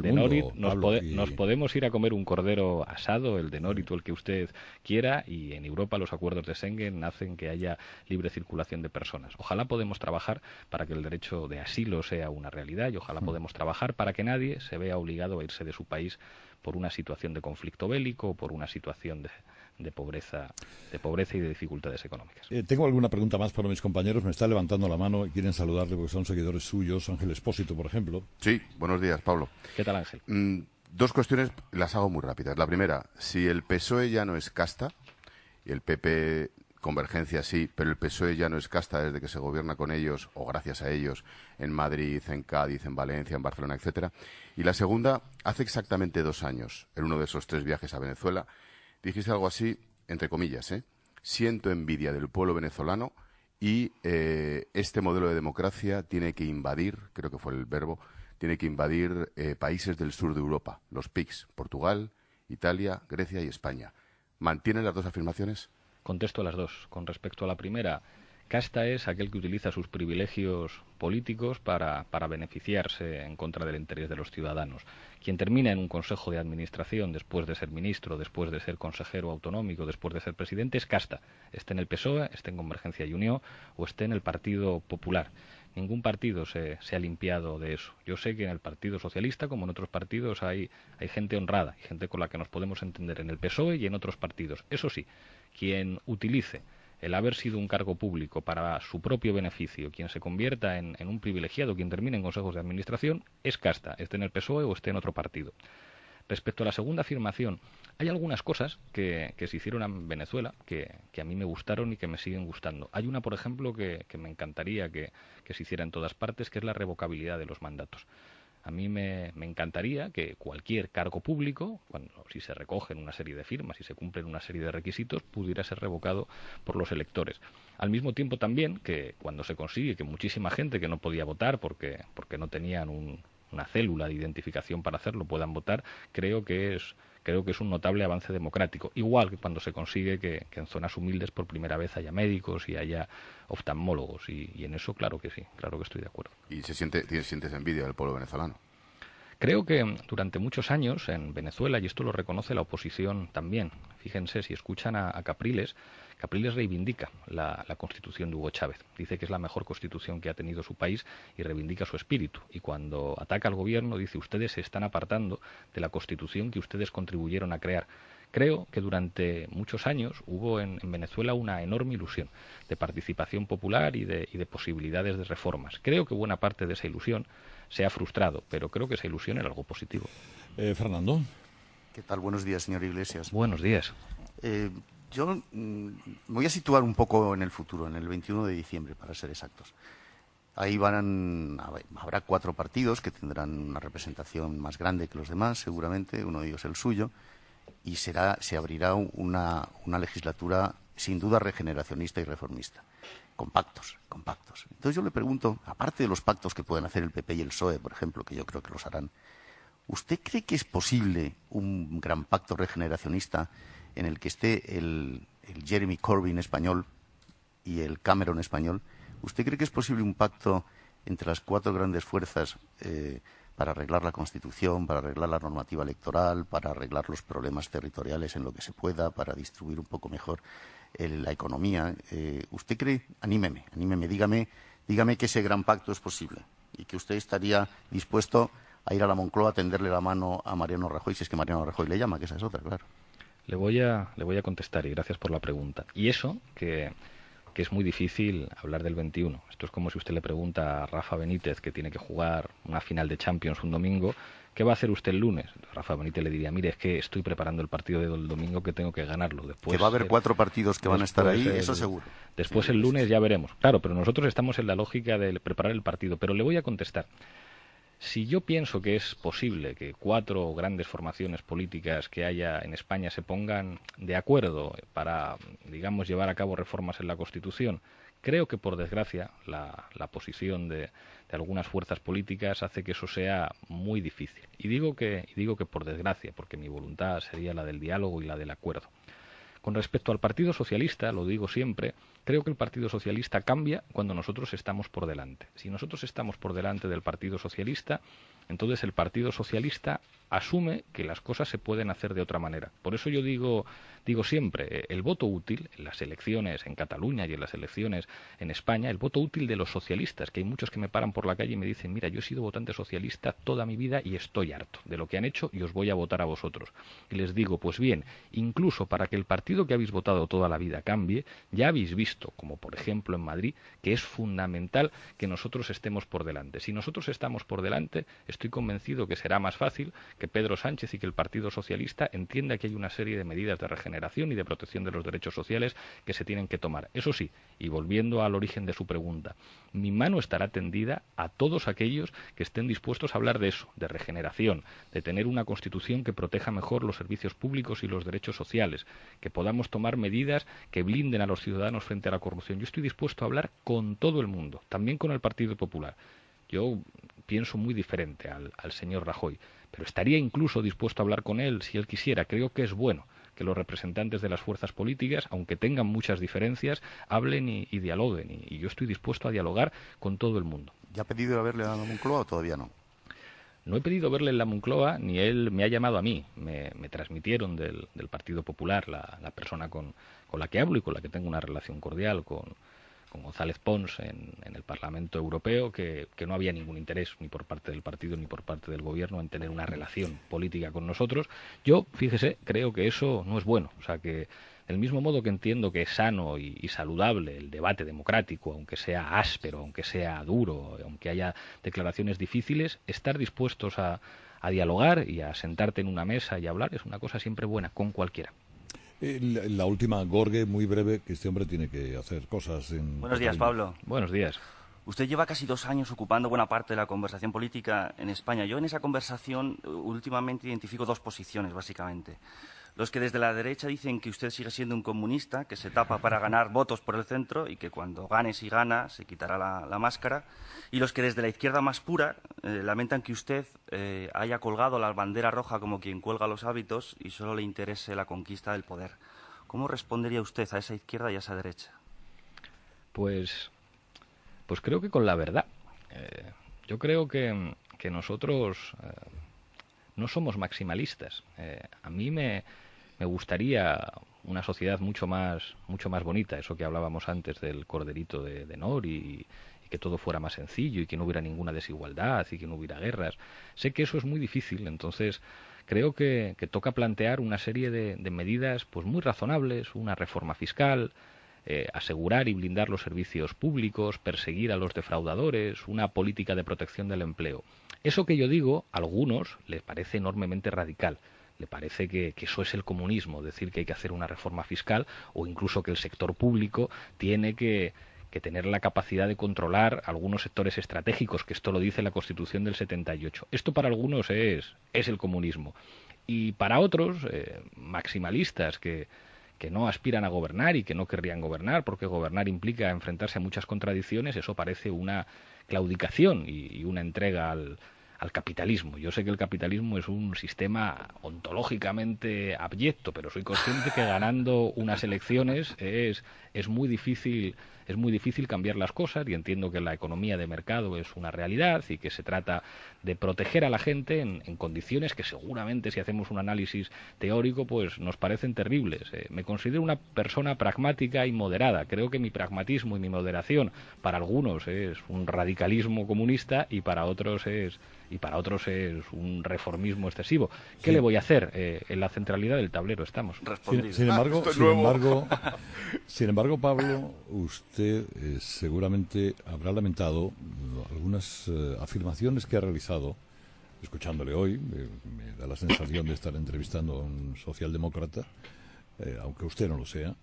de Norit. Nos podemos ir a comer un cordero asado, el de Norit o el que usted quiera, y en Europa los acuerdos de Schengen hacen que haya libre circulación de personas. Ojalá podemos trabajar para que el derecho de asilo sea una realidad, y ojalá podemos trabajar para que nadie se vea obligado a irse de su país por una situación de conflicto bélico o por una situación de pobreza y de dificultades económicas. Tengo alguna pregunta más para mis compañeros. Me está levantando la mano y quieren saludarle porque son seguidores suyos. Ángel Expósito, por ejemplo. Sí, buenos días, Pablo. ¿Qué tal, Ángel? Dos cuestiones, las hago muy rápidas. La primera, si el PSOE ya no es casta, y el PP Convergencia sí, pero el PSOE ya no es casta desde que se gobierna con ellos, o gracias a ellos, en Madrid, en Cádiz, en Valencia, en Barcelona, etcétera. Y la segunda, hace exactamente 2 años, en uno de esos 3 viajes a Venezuela, dijiste algo así, entre comillas, siento envidia del pueblo venezolano y este modelo de democracia tiene que invadir, creo que fue el verbo, tiene que invadir países del sur de Europa, los PICs, Portugal, Italia, Grecia y España. ¿Mantienen las dos afirmaciones? Contesto a las dos. Con respecto a la primera, casta es aquel que utiliza sus privilegios políticos para beneficiarse en contra del interés de los ciudadanos. Quien termina en un consejo de administración después de ser ministro, después de ser consejero autonómico, después de ser presidente, es casta. Esté en el PSOE, esté en Convergencia y Unió o esté en el Partido Popular. Ningún partido se ha limpiado de eso. Yo sé que en el Partido Socialista, como en otros partidos, hay gente honrada, hay gente con la que nos podemos entender en el PSOE y en otros partidos. Eso sí, quien utilice el haber sido un cargo público para su propio beneficio, quien se convierta en un privilegiado, quien termine en consejos de administración, es casta, esté en el PSOE o esté en otro partido. Respecto a la segunda afirmación, hay algunas cosas que se hicieron en Venezuela que a mí me gustaron y que me siguen gustando. Hay una, por ejemplo, que me encantaría que se hiciera en todas partes, que es la revocabilidad de los mandatos. A mí me encantaría que cualquier cargo público, si se recogen una serie de firmas y se cumplen una serie de requisitos, pudiera ser revocado por los electores. Al mismo tiempo también que cuando se consigue que muchísima gente que no podía votar porque no tenían una célula de identificación para hacerlo puedan votar, creo que es un notable avance democrático. Igual que cuando se consigue que en zonas humildes por primera vez haya médicos y haya oftalmólogos. Y en eso claro que sí, claro que estoy de acuerdo. ¿Y sientes envidia del pueblo venezolano? Creo que durante muchos años en Venezuela, y esto lo reconoce la oposición también, fíjense, si escuchan a Capriles, Capriles reivindica la constitución de Hugo Chávez. Dice que es la mejor constitución que ha tenido su país y reivindica su espíritu. Y cuando ataca al gobierno dice, ustedes se están apartando de la constitución que ustedes contribuyeron a crear. Creo que durante muchos años hubo en Venezuela una enorme ilusión de participación popular y de posibilidades de reformas. Creo que buena parte de esa ilusión se ha frustrado, pero creo que esa ilusión era algo positivo. Fernando. ¿Qué tal? Buenos días, señor Iglesias. Buenos días. Yo me voy a situar un poco en el futuro, en el 21 de diciembre, para ser exactos. Ahí habrá 4 partidos que tendrán una representación más grande que los demás, seguramente, uno de ellos el suyo, y se abrirá una legislatura sin duda regeneracionista y reformista. Con pactos. Entonces yo le pregunto, aparte de los pactos que pueden hacer el PP y el PSOE, por ejemplo, que yo creo que los harán, ¿usted cree que es posible un gran pacto regeneracionista en el que esté el Jeremy Corbyn español y el Cameron español? ¿Usted cree que es posible un pacto entre las 4 grandes fuerzas para arreglar la Constitución, para arreglar la normativa electoral, para arreglar los problemas territoriales en lo que se pueda, para distribuir un poco mejor la economía? ¿Usted cree? Anímeme, dígame que ese gran pacto es posible y que usted estaría dispuesto a ir a la Moncloa a tenderle la mano a Mariano Rajoy, si es que Mariano Rajoy le llama, que esa es otra, claro. Le voy a contestar y gracias por la pregunta. Y eso que es muy difícil hablar del 21. Esto es como si usted le pregunta a Rafa Benítez, que tiene que jugar una final de Champions un domingo, ¿qué va a hacer usted el lunes? Rafa Benítez le diría, mire, es que estoy preparando el partido del domingo que tengo que ganarlo. Después, que va a haber 4 partidos que van a estar ahí, eso seguro. Después el lunes ya veremos. Claro, pero nosotros estamos en la lógica de preparar el partido. Pero le voy a contestar. Si yo pienso que es posible que 4 grandes formaciones políticas que haya en España se pongan de acuerdo para, digamos, llevar a cabo reformas en la Constitución, creo que, por desgracia, la posición de algunas fuerzas políticas hace que eso sea muy difícil. Y digo que por desgracia, porque mi voluntad sería la del diálogo y la del acuerdo. Con respecto al Partido Socialista, lo digo siempre, creo que el Partido Socialista cambia cuando nosotros estamos por delante. Si nosotros estamos por delante del Partido Socialista, entonces el Partido Socialista asume que las cosas se pueden hacer de otra manera. Por eso yo digo siempre, el voto útil en las elecciones en Cataluña y en las elecciones en España, el voto útil de los socialistas, que hay muchos que me paran por la calle y me dicen, mira, yo he sido votante socialista toda mi vida y estoy harto de lo que han hecho y os voy a votar a vosotros. Y les digo, pues bien, incluso para que el partido que habéis votado toda la vida cambie, ya habéis visto, como por ejemplo en Madrid, que es fundamental que nosotros estemos por delante. Si nosotros estamos por delante, estoy convencido que será más fácil que Pedro Sánchez y que el Partido Socialista entienda que hay una serie de medidas de regeneración y de protección de los derechos sociales que se tienen que tomar. Eso sí, y volviendo al origen de su pregunta, mi mano estará tendida a todos aquellos que estén dispuestos a hablar de eso, de regeneración, de tener una Constitución que proteja mejor los servicios públicos y los derechos sociales, que podamos tomar medidas que blinden a los ciudadanos frente a la corrupción. Yo estoy dispuesto a hablar con todo el mundo, también con el Partido Popular. Yo pienso muy diferente al señor Rajoy, pero estaría incluso dispuesto a hablar con él si él quisiera. Creo que es bueno que los representantes de las fuerzas políticas, aunque tengan muchas diferencias, hablen y dialoguen. Y yo estoy dispuesto a dialogar con todo el mundo. ¿Ya ha pedido verle a la Moncloa o todavía no? No he pedido verle en la Moncloa, ni él me ha llamado a mí. Me transmitieron del Partido Popular la persona con la que hablo y con la que tengo una relación cordial con González Pons en el Parlamento Europeo, que no había ningún interés ni por parte del partido ni por parte del gobierno en tener una relación política con nosotros. Yo, fíjese, creo que eso no es bueno. O sea, que del mismo modo que entiendo que es sano y saludable el debate democrático, aunque sea áspero, aunque sea duro, aunque haya declaraciones difíciles, estar dispuestos a dialogar y a sentarte en una mesa y hablar es una cosa siempre buena con cualquiera. La última, Gorge, muy breve, que este hombre tiene que hacer cosas. Buenos días, Pablo. Buenos días. Usted lleva casi 2 años ocupando buena parte de la conversación política en España. Yo en esa conversación últimamente identifico 2 posiciones, básicamente. Los que desde la derecha dicen que usted sigue siendo un comunista, que se tapa para ganar votos por el centro y que cuando gane, si gana, se quitará la máscara. Y los que desde la izquierda más pura lamentan que usted haya colgado la bandera roja como quien cuelga los hábitos y solo le interese la conquista del poder. ¿Cómo respondería usted a esa izquierda y a esa derecha? Pues creo que con la verdad. Yo creo que nosotros no somos maximalistas. A mí me gustaría una sociedad mucho más bonita, eso que hablábamos antes del corderito de Nor y que todo fuera más sencillo y que no hubiera ninguna desigualdad y que no hubiera guerras. Sé que eso es muy difícil, entonces creo que toca plantear una serie de medidas pues muy razonables, una reforma fiscal, asegurar y blindar los servicios públicos, perseguir a los defraudadores, una política de protección del empleo. Eso que yo digo, a algunos les parece enormemente radical. Le parece que eso es el comunismo, decir que hay que hacer una reforma fiscal o incluso que el sector público tiene que tener la capacidad de controlar algunos sectores estratégicos, que esto lo dice la Constitución del 78. Esto para algunos es el comunismo. Y para otros, maximalistas, que no aspiran a gobernar y que no querrían gobernar, porque gobernar implica enfrentarse a muchas contradicciones, eso parece una claudicación y una entrega al capitalismo. Yo sé que el capitalismo es un sistema ontológicamente abyecto, pero soy consciente que ganando unas elecciones es muy difícil cambiar las cosas, y entiendo que la economía de mercado es una realidad y que se trata de proteger a la gente en condiciones que seguramente, si hacemos un análisis teórico, pues nos parecen terribles. Me considero una persona pragmática y moderada. Creo que mi pragmatismo y mi moderación para algunos es un radicalismo comunista y para otros es un reformismo excesivo. ¿Qué le voy a hacer? En la centralidad del tablero estamos. Sin embargo, Pablo, usted seguramente habrá lamentado algunas afirmaciones que ha realizado, escuchándole hoy. Me da la sensación de estar entrevistando a un socialdemócrata, aunque usted no lo sea,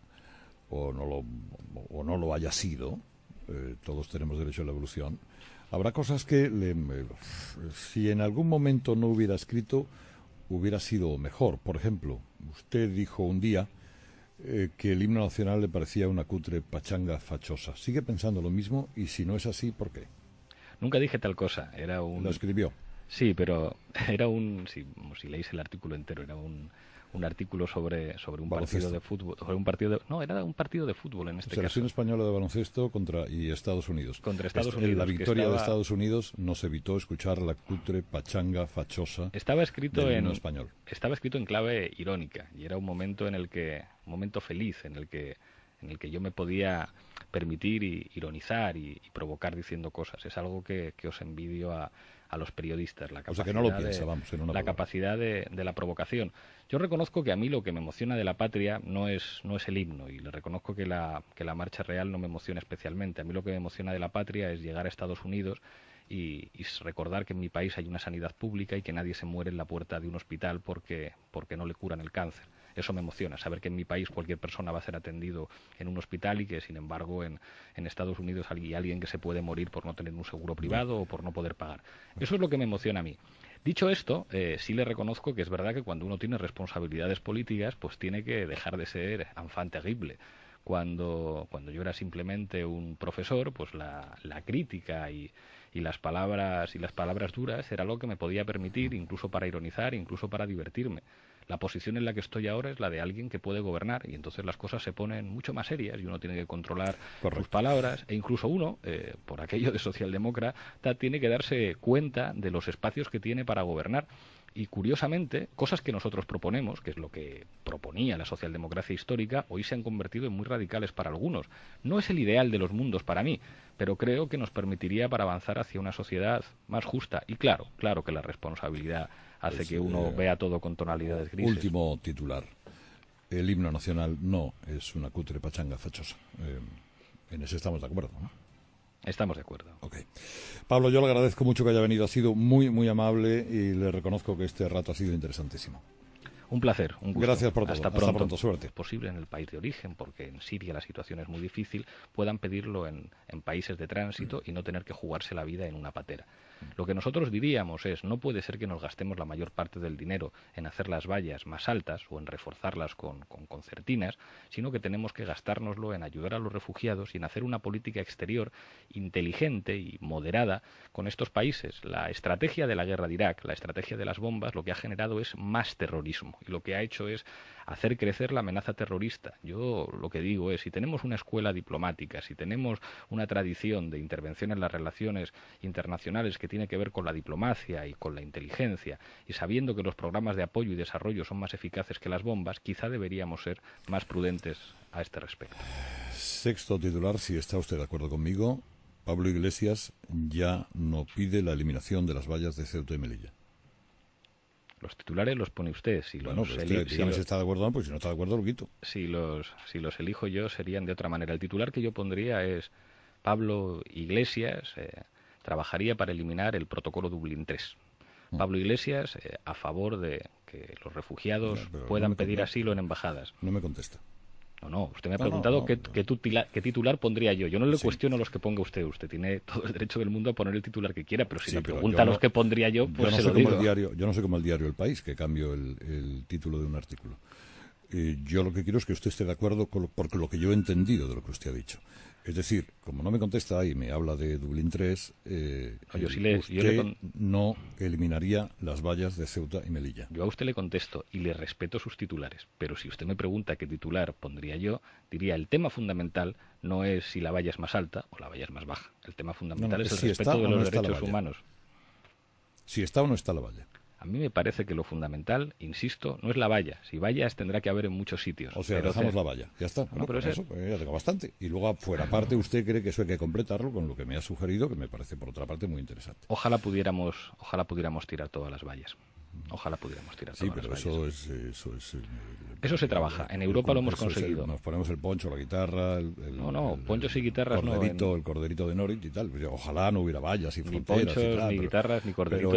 o no lo haya sido. Todos tenemos derecho a la evolución. Habrá cosas que, si en algún momento no hubiera escrito, hubiera sido mejor. Por ejemplo, usted dijo un día que el himno nacional le parecía una cutre pachanga fachosa. ¿Sigue pensando lo mismo? Y si no es así, ¿por qué? Nunca dije tal cosa. Lo escribió. Sí, pero era si leéis el artículo entero, era un artículo sobre un partido de fútbol, era un partido de fútbol en este caso. Selección española de baloncesto contra Estados Unidos. Contra Estados Unidos. La victoria de Estados Unidos nos evitó escuchar la cutre pachanga fachosa. Estaba escrito en español. Estaba escrito en clave irónica y era un momento feliz en el que yo me podía permitir ironizar y provocar diciendo cosas. Es algo que os envidio a los periodistas, la capacidad, que no lo piensa, la capacidad de la provocación. Yo reconozco que a mí lo que me emociona de la patria no es el himno, y le reconozco que la marcha real no me emociona especialmente. A mí lo que me emociona de la patria es llegar a Estados Unidos y recordar que en mi país hay una sanidad pública y que nadie se muere en la puerta de un hospital porque no le curan el cáncer. Eso me emociona, saber que en mi país cualquier persona va a ser atendido en un hospital y que, sin embargo, en Estados Unidos hay alguien que se puede morir por no tener un seguro privado o por no poder pagar. Eso es lo que me emociona a mí. Dicho esto, sí le reconozco que es verdad que cuando uno tiene responsabilidades políticas, pues tiene que dejar de ser enfant terrible. Cuando yo era simplemente un profesor, pues la crítica y las palabras duras era lo que me podía permitir, incluso para ironizar, incluso para divertirme. La posición en la que estoy ahora es la de alguien que puede gobernar, y entonces las cosas se ponen mucho más serias y uno tiene que controlar sus palabras, e incluso uno, por aquello de socialdemócrata, tiene que darse cuenta de los espacios que tiene para gobernar. Y curiosamente, cosas que nosotros proponemos, que es lo que proponía la socialdemocracia histórica, hoy se han convertido en muy radicales para algunos. No es el ideal de los mundos para mí, pero creo que nos permitiría para avanzar hacia una sociedad más justa. Y claro que la responsabilidad hace Pues, que uno vea todo con tonalidades grises. Último titular. El himno nacional no es una cutre pachanga fachosa. En eso estamos de acuerdo, ¿no? Estamos de acuerdo. Ok. Pablo, yo le agradezco mucho que haya venido. Ha sido muy, muy amable y le reconozco que este rato ha sido interesantísimo. Un placer, un gusto. Gracias por todo. Hasta Hasta pronto, suerte. Es posible en el país de origen, porque en Siria la situación es muy difícil, puedan pedirlo en países de tránsito y no tener que jugarse la vida en una patera. Lo que nosotros diríamos es, no puede ser que nos gastemos la mayor parte del dinero en hacer las vallas más altas o en reforzarlas con concertinas, sino que tenemos que gastárnoslo en ayudar a los refugiados y en hacer una política exterior inteligente y moderada con estos países. La estrategia de la guerra de Irak, la estrategia de las bombas, lo que ha generado es más terrorismo y lo que ha hecho es hacer crecer la amenaza terrorista. Yo lo que digo es, si tenemos una escuela diplomática, si tenemos una tradición de intervención en las relaciones internacionales que tiene que ver con la diplomacia y con la inteligencia, y sabiendo que los programas de apoyo y desarrollo son más eficaces que las bombas, quizá deberíamos ser más prudentes a este respecto. Sexto titular, si está usted de acuerdo conmigo, Pablo Iglesias ya no pide la eliminación de las vallas de Ceuta y Melilla. Los titulares los pone usted. Si Bueno, pues dígame si está de acuerdo o no, pues si no está de acuerdo lo quito. Si los elijo yo serían de otra manera. El titular que yo pondría es Pablo Iglesias trabajaría para eliminar el protocolo Dublín III. Pablo Iglesias a favor de que los refugiados puedan pedir asilo en embajadas. No me contesta. No, usted me ha preguntado qué titular pondría yo. Yo no le cuestiono los que ponga usted. Usted tiene todo el derecho del mundo a poner el titular que quiera, pero si me pregunta los que pondría yo, pues no se lo digo. Yo no sé cómo el diario El País, que cambio el título de un artículo. Yo lo que quiero es que usted esté de acuerdo con porque lo que yo he entendido de lo que usted ha dicho. Es decir, como no me contesta y me habla de Dublín III, usted no eliminaría las vallas de Ceuta y Melilla. Yo a usted le contesto y le respeto sus titulares, pero si usted me pregunta qué titular pondría yo, diría el tema fundamental no es si la valla es más alta o la valla es más baja. El tema fundamental es el respeto de los derechos humanos. Si está o no está la valla. A mí me parece que lo fundamental, insisto, no es la valla. Si vallas tendrá que haber en muchos sitios. O sea, dejamos la valla. Ya está. Bueno, pero eso pues ya tengo bastante. Y luego, fuera parte, usted cree que eso hay que completarlo con lo que me ha sugerido, que me parece, por otra parte, muy interesante. Ojalá pudiéramos tirar todas las vallas. Ojalá pudiéramos tirar todas las vallas. Sí, pero eso se trabaja. En Europa lo hemos conseguido. Nos ponemos el poncho, la guitarra... ponchos y guitarras el corderito de Norit y tal. Ojalá no hubiera vallas y fronteras. Ni ponchos, ni guitarras, ni corderito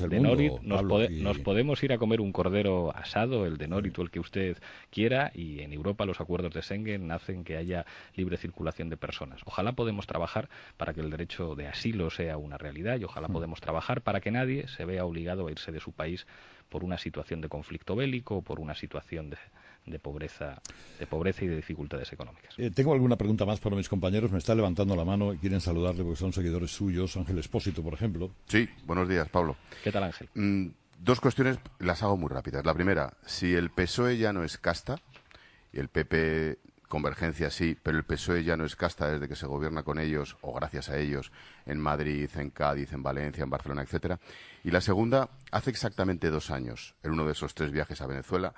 de Norit. Nos podemos ir a comer un cordero asado, el de Norit o el que usted quiera, y en Europa los acuerdos de Schengen hacen que haya libre circulación de personas. Ojalá podemos trabajar para que el derecho de asilo sea una realidad y ojalá podemos trabajar para que nadie se vea obligado a irse de su país por una situación de conflicto bélico o por una situación de pobreza y de dificultades económicas. Tengo alguna pregunta más para mis compañeros. Me está levantando la mano y quieren saludarle porque son seguidores suyos. Ángel Espósito, por ejemplo. Sí, buenos días, Pablo. ¿Qué tal, Ángel? Dos cuestiones, las hago muy rápidas. La primera, si el PSOE ya no es casta, y el PP Convergencia sí, pero el PSOE ya no es casta desde que se gobierna con ellos, o gracias a ellos, en Madrid, en Cádiz, en Valencia, en Barcelona, etcétera. Y la segunda, hace exactamente 2 años, en uno de esos 3 viajes a Venezuela,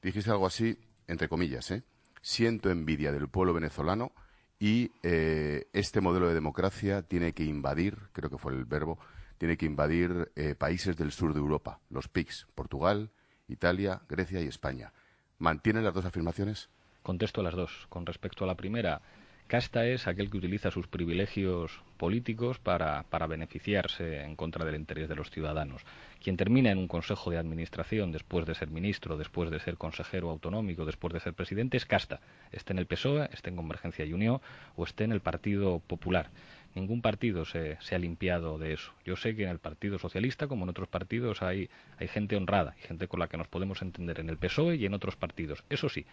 dijiste algo así, entre comillas, siento envidia del pueblo venezolano y este modelo de democracia tiene que invadir, creo que fue el verbo, tiene que invadir países del sur de Europa, los PIGs, Portugal, Italia, Grecia y España. ¿Mantienen las dos afirmaciones? Contesto a las dos. Con respecto a la primera, casta es aquel que utiliza sus privilegios políticos para beneficiarse en contra del interés de los ciudadanos. Quien termina en un consejo de administración después de ser ministro, después de ser consejero autonómico, después de ser presidente, es casta. Esté en el PSOE, esté en Convergencia y Unió o esté en el Partido Popular. Ningún partido se ha limpiado de eso. Yo sé que en el Partido Socialista, como en otros partidos, hay gente honrada, hay gente con la que nos podemos entender en el PSOE y en otros partidos. Eso sí,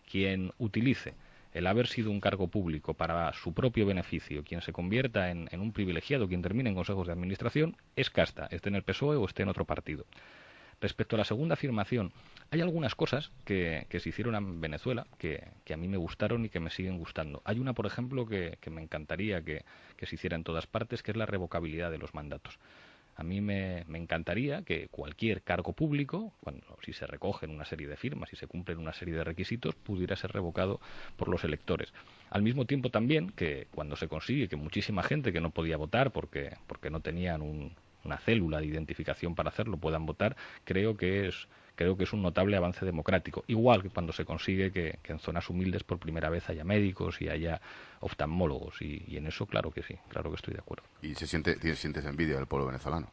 quien utilice el haber sido un cargo público para su propio beneficio, quien se convierta en un privilegiado, quien termine en consejos de administración, es casta, esté en el PSOE o esté en otro partido. Respecto a la segunda afirmación, hay algunas cosas que se hicieron en Venezuela que a mí me gustaron y que me siguen gustando. Hay una, por ejemplo, que me encantaría que se hiciera en todas partes, que es la revocabilidad de los mandatos. A mí me encantaría que cualquier cargo público, si se recogen una serie de firmas, si se cumplen una serie de requisitos, pudiera ser revocado por los electores. Al mismo tiempo también que cuando se consigue que muchísima gente que no podía votar porque no tenían una célula de identificación para hacerlo puedan votar, creo que es un notable avance democrático. Igual que cuando se consigue que en zonas humildes por primera vez haya médicos y haya oftalmólogos. Y en eso claro que sí, claro que estoy de acuerdo. ¿Y sientes envidia del pueblo venezolano?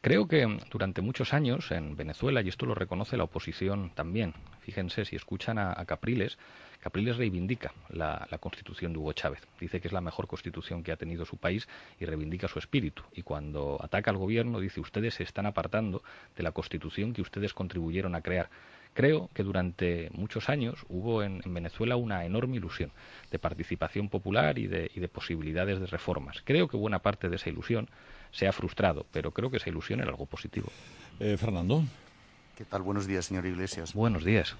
Creo que durante muchos años en Venezuela, y esto lo reconoce la oposición también, fíjense, si escuchan a Capriles, Capriles reivindica la constitución de Hugo Chávez. Dice que es la mejor constitución que ha tenido su país y reivindica su espíritu. Y cuando ataca al gobierno dice, ustedes se están apartando de la constitución que ustedes contribuyeron a crear. Creo que durante muchos años hubo en Venezuela una enorme ilusión de participación popular y de posibilidades de reformas. Creo que buena parte de esa ilusión se ha frustrado, pero creo que esa ilusión era algo positivo. Fernando. ¿Qué tal? Buenos días, señor Iglesias. Buenos días.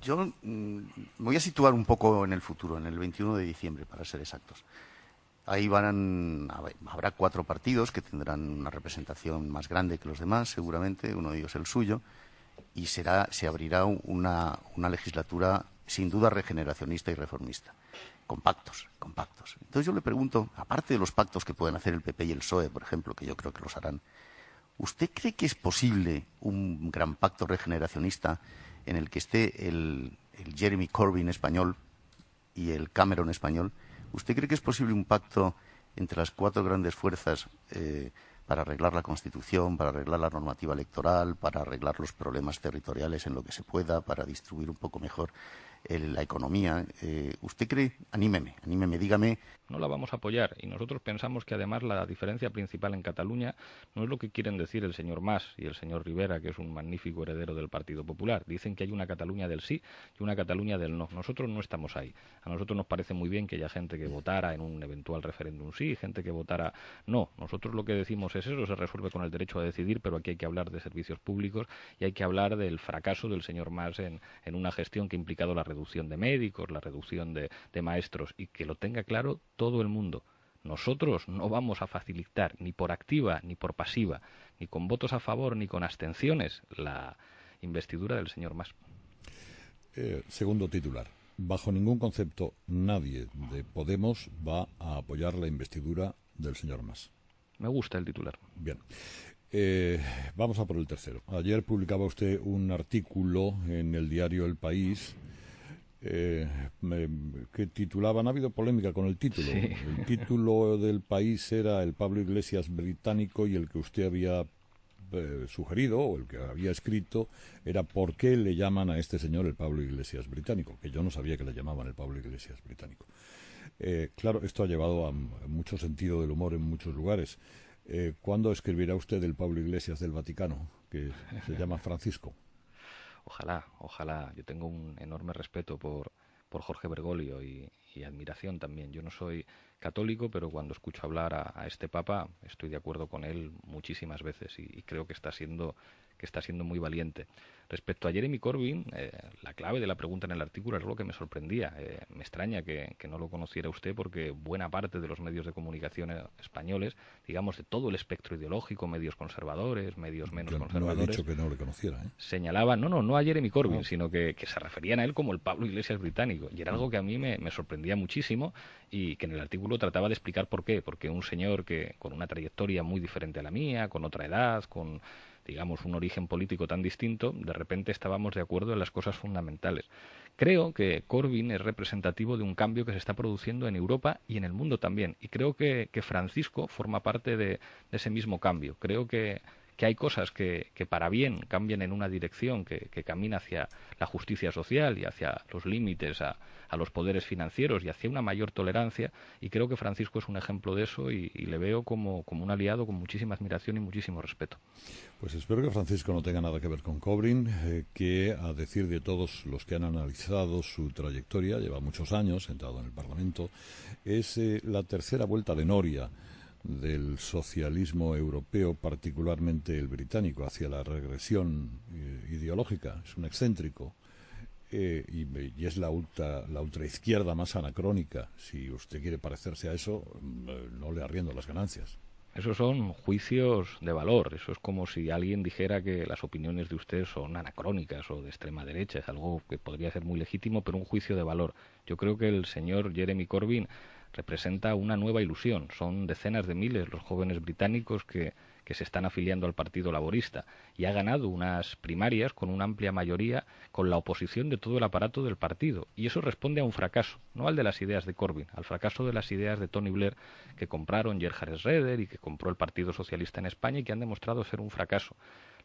Yo me voy a situar un poco en el futuro, en el 21 de diciembre, para ser exactos. Ahí habrá 4 partidos que tendrán una representación más grande que los demás, seguramente, uno de ellos el suyo, y se abrirá una legislatura sin duda regeneracionista y reformista, con pactos. Entonces yo le pregunto, aparte de los pactos que pueden hacer el PP y el PSOE, por ejemplo, que yo creo que los harán, ¿usted cree que es posible un gran pacto regeneracionista en el que esté el Jeremy Corbyn español y el Cameron español? ¿Usted cree que es posible un pacto entre las 4 grandes fuerzas para arreglar la Constitución, para arreglar la normativa electoral, para arreglar los problemas territoriales en lo que se pueda, para distribuir un poco mejor la economía? ¿Usted cree? Anímeme, dígame. No la vamos a apoyar y nosotros pensamos que además la diferencia principal en Cataluña no es lo que quieren decir el señor Mas y el señor Rivera, que es un magnífico heredero del Partido Popular. Dicen que hay una Cataluña del sí y una Cataluña del no. Nosotros no estamos ahí. A nosotros nos parece muy bien que haya gente que votara en un eventual referéndum sí y gente que votara no. Nosotros lo que decimos es eso, se resuelve con el derecho a decidir, pero aquí hay que hablar de servicios públicos y hay que hablar del fracaso del señor Mas en una gestión que ha implicado la reducción de médicos, la reducción de maestros, y que lo tenga claro todo el mundo. Nosotros no vamos a facilitar ni por activa ni por pasiva, ni con votos a favor ni con abstenciones, la investidura del señor Mas. Segundo titular. Bajo ningún concepto nadie de Podemos va a apoyar la investidura del señor Mas. Me gusta el titular. Bien. Vamos a por el tercero. Ayer publicaba usted un artículo en el diario El País que titulaban, ha habido polémica con el título. Sí. El título del País era el Pablo Iglesias británico y el que usted había sugerido, o el que había escrito, era ¿por qué le llaman a este señor el Pablo Iglesias británico? Que yo no sabía que le llamaban el Pablo Iglesias británico. Claro, esto ha llevado a mucho sentido del humor en muchos lugares. ¿Cuándo escribirá usted el Pablo Iglesias del Vaticano, que se llama Francisco? Ojalá. Yo tengo un enorme respeto por Jorge Bergoglio y admiración también. Yo no soy católico, pero cuando escucho hablar a este Papa estoy de acuerdo con él muchísimas veces y creo que está siendo muy valiente. Respecto a Jeremy Corbyn, la clave de la pregunta en el artículo es lo que me sorprendía. Me extraña que no lo conociera usted porque buena parte de los medios de comunicación españoles, digamos de todo el espectro ideológico, medios conservadores, medios menos conservadores... No he dicho que no le conociera, señalaban, no a Jeremy Corbyn, sino que se referían a él como el Pablo Iglesias británico. Y era algo que a mí me sorprendía muchísimo y que en el artículo trataba de explicar por qué. Porque un señor que con una trayectoria muy diferente a la mía, con otra edad, con digamos un origen político tan distinto, de repente estábamos de acuerdo en las cosas fundamentales. Creo que Corbyn es representativo de un cambio que se está produciendo en Europa y en el mundo también. Y creo que Francisco forma parte de ese mismo cambio. Creo que hay cosas que para bien cambian en una dirección que camina hacia la justicia social y hacia los límites a los poderes financieros y hacia una mayor tolerancia, y creo que Francisco es un ejemplo de eso y le veo como un aliado con muchísima admiración y muchísimo respeto. Pues espero que Francisco no tenga nada que ver con Corbyn, que a decir de todos los que han analizado su trayectoria, lleva muchos años sentado en el Parlamento, es la tercera vuelta de noria del socialismo europeo, particularmente el británico, hacia la regresión ideológica. Es un excéntrico y es la ultraizquierda más anacrónica. Si usted quiere parecerse a eso, no le arriendo las ganancias. Esos son juicios de valor. Eso es como si alguien dijera que las opiniones de usted son anacrónicas o de extrema derecha. Es algo que podría ser muy legítimo, pero un juicio de valor. Yo creo que el señor Jeremy Corbyn representa una nueva ilusión. Son decenas de miles los jóvenes británicos que se están afiliando al Partido Laborista, y ha ganado unas primarias con una amplia mayoría con la oposición de todo el aparato del partido, y eso responde a un fracaso, no al de las ideas de Corbyn, al fracaso de las ideas de Tony Blair, que compraron Gerhard Schroeder y que compró el Partido Socialista en España y que han demostrado ser un fracaso.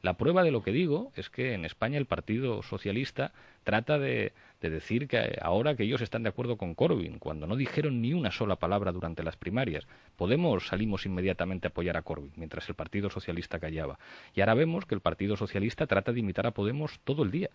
La prueba de lo que digo es que en España el Partido Socialista trata de decir que ahora que ellos están de acuerdo con Corbyn, cuando no dijeron ni una sola palabra durante las primarias. Podemos salimos inmediatamente a apoyar a Corbyn, mientras el Partido Socialista callaba. Y ahora vemos que el Partido Socialista trata de imitar a Podemos todo el día.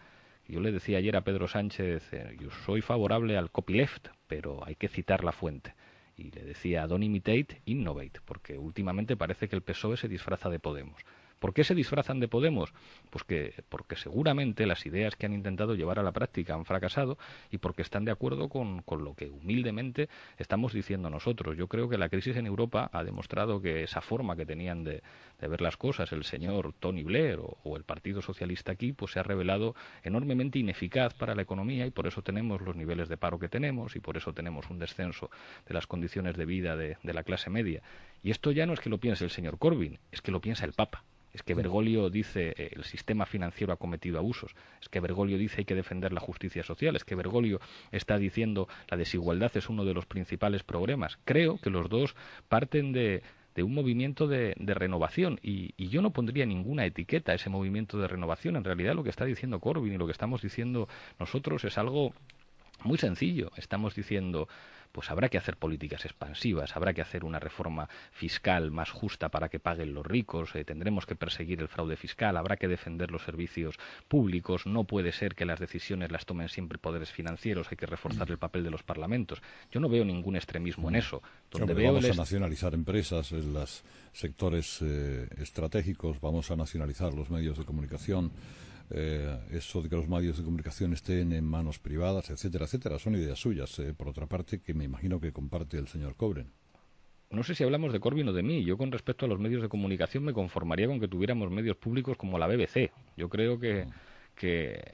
Yo le decía ayer a Pedro Sánchez, yo soy favorable al copyleft, pero hay que citar la fuente. Y le decía, don't imitate, innovate, porque últimamente parece que el PSOE se disfraza de Podemos. ¿Por qué se disfrazan de Podemos? Pues porque seguramente las ideas que han intentado llevar a la práctica han fracasado y porque están de acuerdo con lo que humildemente estamos diciendo nosotros. Yo creo que la crisis en Europa ha demostrado que esa forma que tenían de ver las cosas el señor Tony Blair o el Partido Socialista aquí, pues se ha revelado enormemente ineficaz para la economía, y por eso tenemos los niveles de paro que tenemos y por eso tenemos un descenso de las condiciones de vida de la clase media. Y esto ya no es que lo piense el señor Corbyn, es que lo piensa el Papa. Es que Bergoglio dice el sistema financiero ha cometido abusos, es que Bergoglio dice hay que defender la justicia social, es que Bergoglio está diciendo la desigualdad es uno de los principales problemas. Creo que los dos parten de un movimiento de renovación y yo no pondría ninguna etiqueta a ese movimiento de renovación. En realidad lo que está diciendo Corbyn y lo que estamos diciendo nosotros es algo muy sencillo. Estamos diciendo, pues habrá que hacer políticas expansivas, habrá que hacer una reforma fiscal más justa para que paguen los ricos, tendremos que perseguir el fraude fiscal, habrá que defender los servicios públicos, no puede ser que las decisiones las tomen siempre poderes financieros, hay que reforzar el papel de los parlamentos. Yo no veo ningún extremismo en eso. Vamos a nacionalizar empresas en los sectores estratégicos, vamos a nacionalizar los medios de comunicación. Eso de que los medios de comunicación estén en manos privadas, etcétera, etcétera, son ideas suyas, por otra parte, que me imagino que comparte el señor Corbyn. No sé si hablamos de Corbyn o de mí. Yo con respecto a los medios de comunicación me conformaría con que tuviéramos medios públicos como la BBC. Yo creo que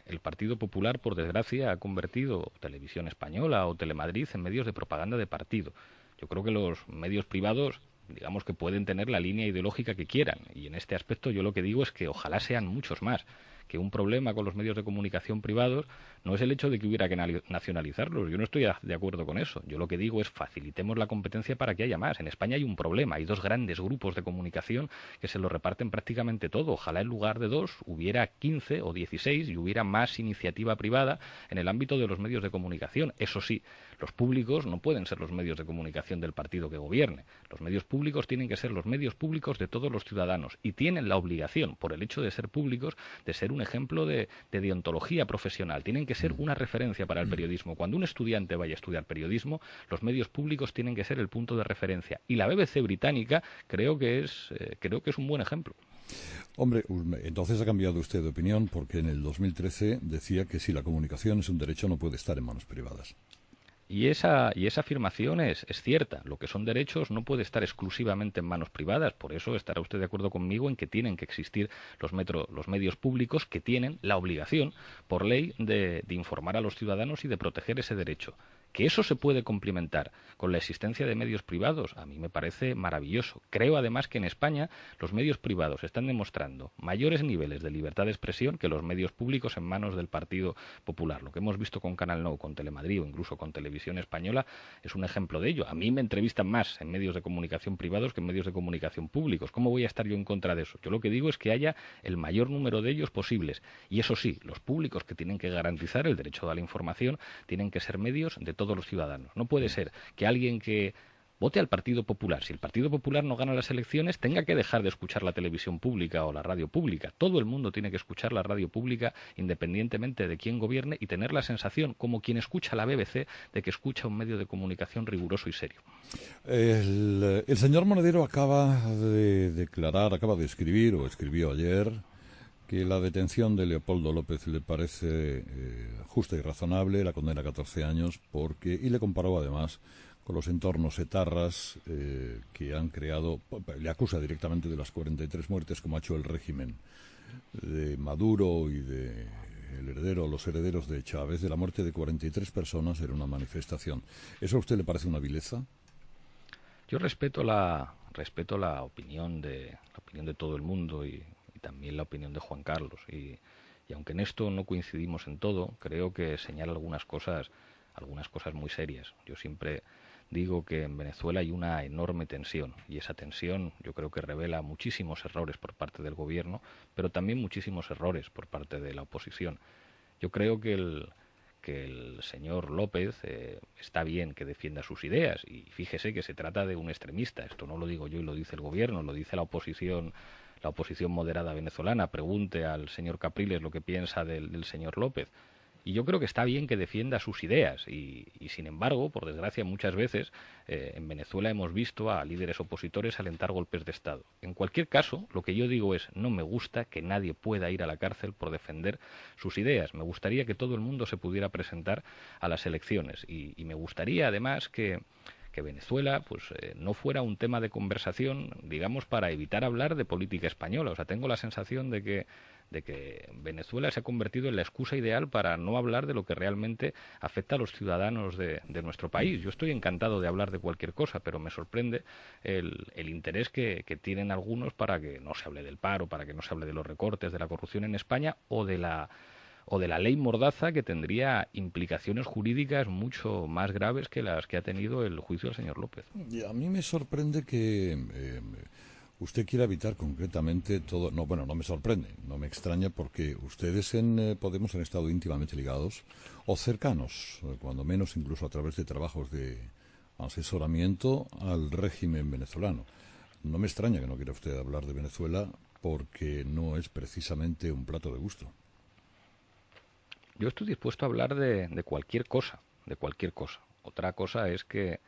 el Partido Popular, por desgracia, ha convertido Televisión Española o Telemadrid en medios de propaganda de partido. Yo creo que los medios privados, digamos que pueden tener la línea ideológica que quieran, y en este aspecto yo lo que digo es que ojalá sean muchos más, que un problema con los medios de comunicación privados no es el hecho de que hubiera que nacionalizarlos. Yo no estoy de acuerdo con eso. Yo lo que digo es facilitemos la competencia para que haya más. En España hay un problema, hay dos grandes grupos de comunicación que se lo reparten prácticamente todo. Ojalá en lugar de 2 hubiera 15 o 16 y hubiera más iniciativa privada en el ámbito de los medios de comunicación. Eso sí, los públicos no pueden ser los medios de comunicación del partido que gobierne. Los medios públicos tienen que ser los medios públicos de todos los ciudadanos y tienen la obligación, por el hecho de ser públicos, de ser un ejemplo de deontología profesional. Tienen que ser una referencia para el periodismo. Cuando un estudiante vaya a estudiar periodismo, los medios públicos tienen que ser el punto de referencia. Y la BBC británica creo que es un buen ejemplo. Hombre, entonces ha cambiado usted de opinión, porque en el 2013 decía que si la comunicación es un derecho no puede estar en manos privadas. Y esa afirmación es cierta. Lo que son derechos no puede estar exclusivamente en manos privadas. Por eso estará usted de acuerdo conmigo en que tienen que existir los medios públicos que tienen la obligación, por ley, de informar a los ciudadanos y de proteger ese derecho. Que eso se puede complementar con la existencia de medios privados, a mí me parece maravilloso. Creo además que en España los medios privados están demostrando mayores niveles de libertad de expresión que los medios públicos en manos del Partido Popular. Lo que hemos visto con Canal Nou, con Telemadrid o incluso con Televisión Española es un ejemplo de ello. A mí me entrevistan más en medios de comunicación privados que en medios de comunicación públicos. ¿Cómo voy a estar yo en contra de eso? Yo lo que digo es que haya el mayor número de ellos posibles. Y eso sí, los públicos que tienen que garantizar el derecho a la información tienen que ser medios de todos los ciudadanos. No puede ser que alguien que vote al Partido Popular, si el Partido Popular no gana las elecciones, tenga que dejar de escuchar la televisión pública o la radio pública. Todo el mundo tiene que escuchar la radio pública independientemente de quién gobierne y tener la sensación, como quien escucha la BBC, de que escucha un medio de comunicación riguroso y serio. El señor Monedero acaba de escribir, o escribió ayer, que la detención de Leopoldo López le parece justa y razonable, la condena a 14 años, y le comparó además con los entornos etarras que han creado, le acusa directamente de las 43 muertes como ha hecho el régimen de Maduro y de los herederos de Chávez, de la muerte de 43 personas en una manifestación. ¿Eso a usted le parece una vileza? Yo respeto la opinión de todo el mundo y también la opinión de Juan Carlos y aunque en esto no coincidimos en todo, creo que señala algunas cosas muy serias. Yo siempre digo que en Venezuela hay una enorme tensión y esa tensión yo creo que revela muchísimos errores por parte del gobierno, pero también muchísimos errores por parte de la oposición. Yo creo que el señor López está bien que defienda sus ideas y fíjese que se trata de un extremista. Esto no lo digo yo y lo dice el gobierno, lo dice la oposición moderada venezolana. Pregunte al señor Capriles lo que piensa del señor López. Y yo creo que está bien que defienda sus ideas y sin embargo, por desgracia, muchas veces en Venezuela hemos visto a líderes opositores alentar golpes de Estado. En cualquier caso, lo que yo digo es, no me gusta que nadie pueda ir a la cárcel por defender sus ideas. Me gustaría que todo el mundo se pudiera presentar a las elecciones y me gustaría además que Venezuela no fuera un tema de conversación, digamos, para evitar hablar de política española. O sea, tengo la sensación de que Venezuela se ha convertido en la excusa ideal para no hablar de lo que realmente afecta a los ciudadanos de nuestro país. Yo estoy encantado de hablar de cualquier cosa, pero me sorprende el interés que tienen algunos para que no se hable del paro, para que no se hable de los recortes, de la corrupción en España o de la ley Mordaza, que tendría implicaciones jurídicas mucho más graves que las que ha tenido el juicio del señor López. Y a mí me sorprende que usted quiera evitar concretamente todo. No, bueno, no me sorprende, no me extraña, porque ustedes en Podemos han estado íntimamente ligados o cercanos, cuando menos incluso a través de trabajos de asesoramiento al régimen venezolano. No me extraña que no quiera usted hablar de Venezuela, porque no es precisamente un plato de gusto. Yo estoy dispuesto a hablar de cualquier cosa, Otra cosa es que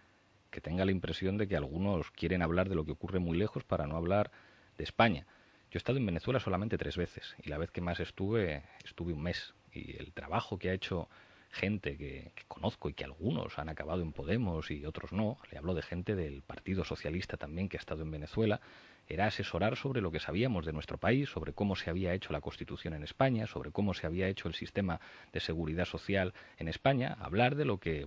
tenga la impresión de que algunos quieren hablar de lo que ocurre muy lejos para no hablar de España. Yo he estado en Venezuela solamente 3 veces y la vez que más estuve un mes. Y el trabajo que ha hecho gente que conozco y que algunos han acabado en Podemos y otros no, le hablo de gente del Partido Socialista también que ha estado en Venezuela, era asesorar sobre lo que sabíamos de nuestro país, sobre cómo se había hecho la Constitución en España, sobre cómo se había hecho el sistema de seguridad social en España, hablar de lo que,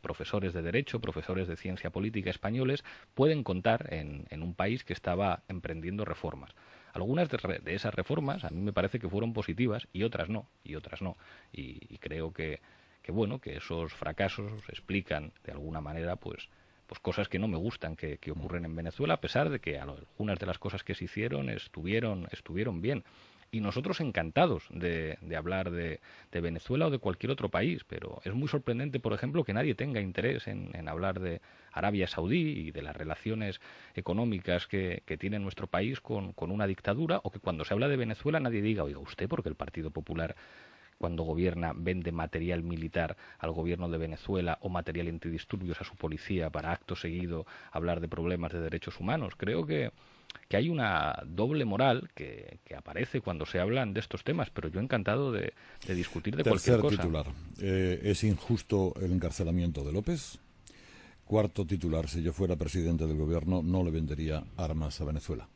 profesores de Derecho, profesores de Ciencia Política españoles pueden contar en un país que estaba emprendiendo reformas. Algunas de esas reformas a mí me parece que fueron positivas y otras no. Y creo que esos fracasos explican de alguna manera cosas que no me gustan que ocurren en Venezuela, a pesar de que algunas de las cosas que se hicieron estuvieron bien. Y nosotros encantados de hablar de Venezuela o de cualquier otro país, pero es muy sorprendente, por ejemplo, que nadie tenga interés en hablar de Arabia Saudí y de las relaciones económicas que tiene nuestro país con una dictadura, o que cuando se habla de Venezuela nadie diga, oiga usted, porque el Partido Popular cuando gobierna vende material militar al gobierno de Venezuela o material antidisturbios a su policía para acto seguido hablar de problemas de derechos humanos. Creo que hay una doble moral que aparece cuando se hablan de estos temas, pero yo encantado de discutir de cualquier cosa. Tercer titular, ¿es injusto el encarcelamiento de López? Cuarto titular, si yo fuera presidente del gobierno no le vendería armas a Venezuela.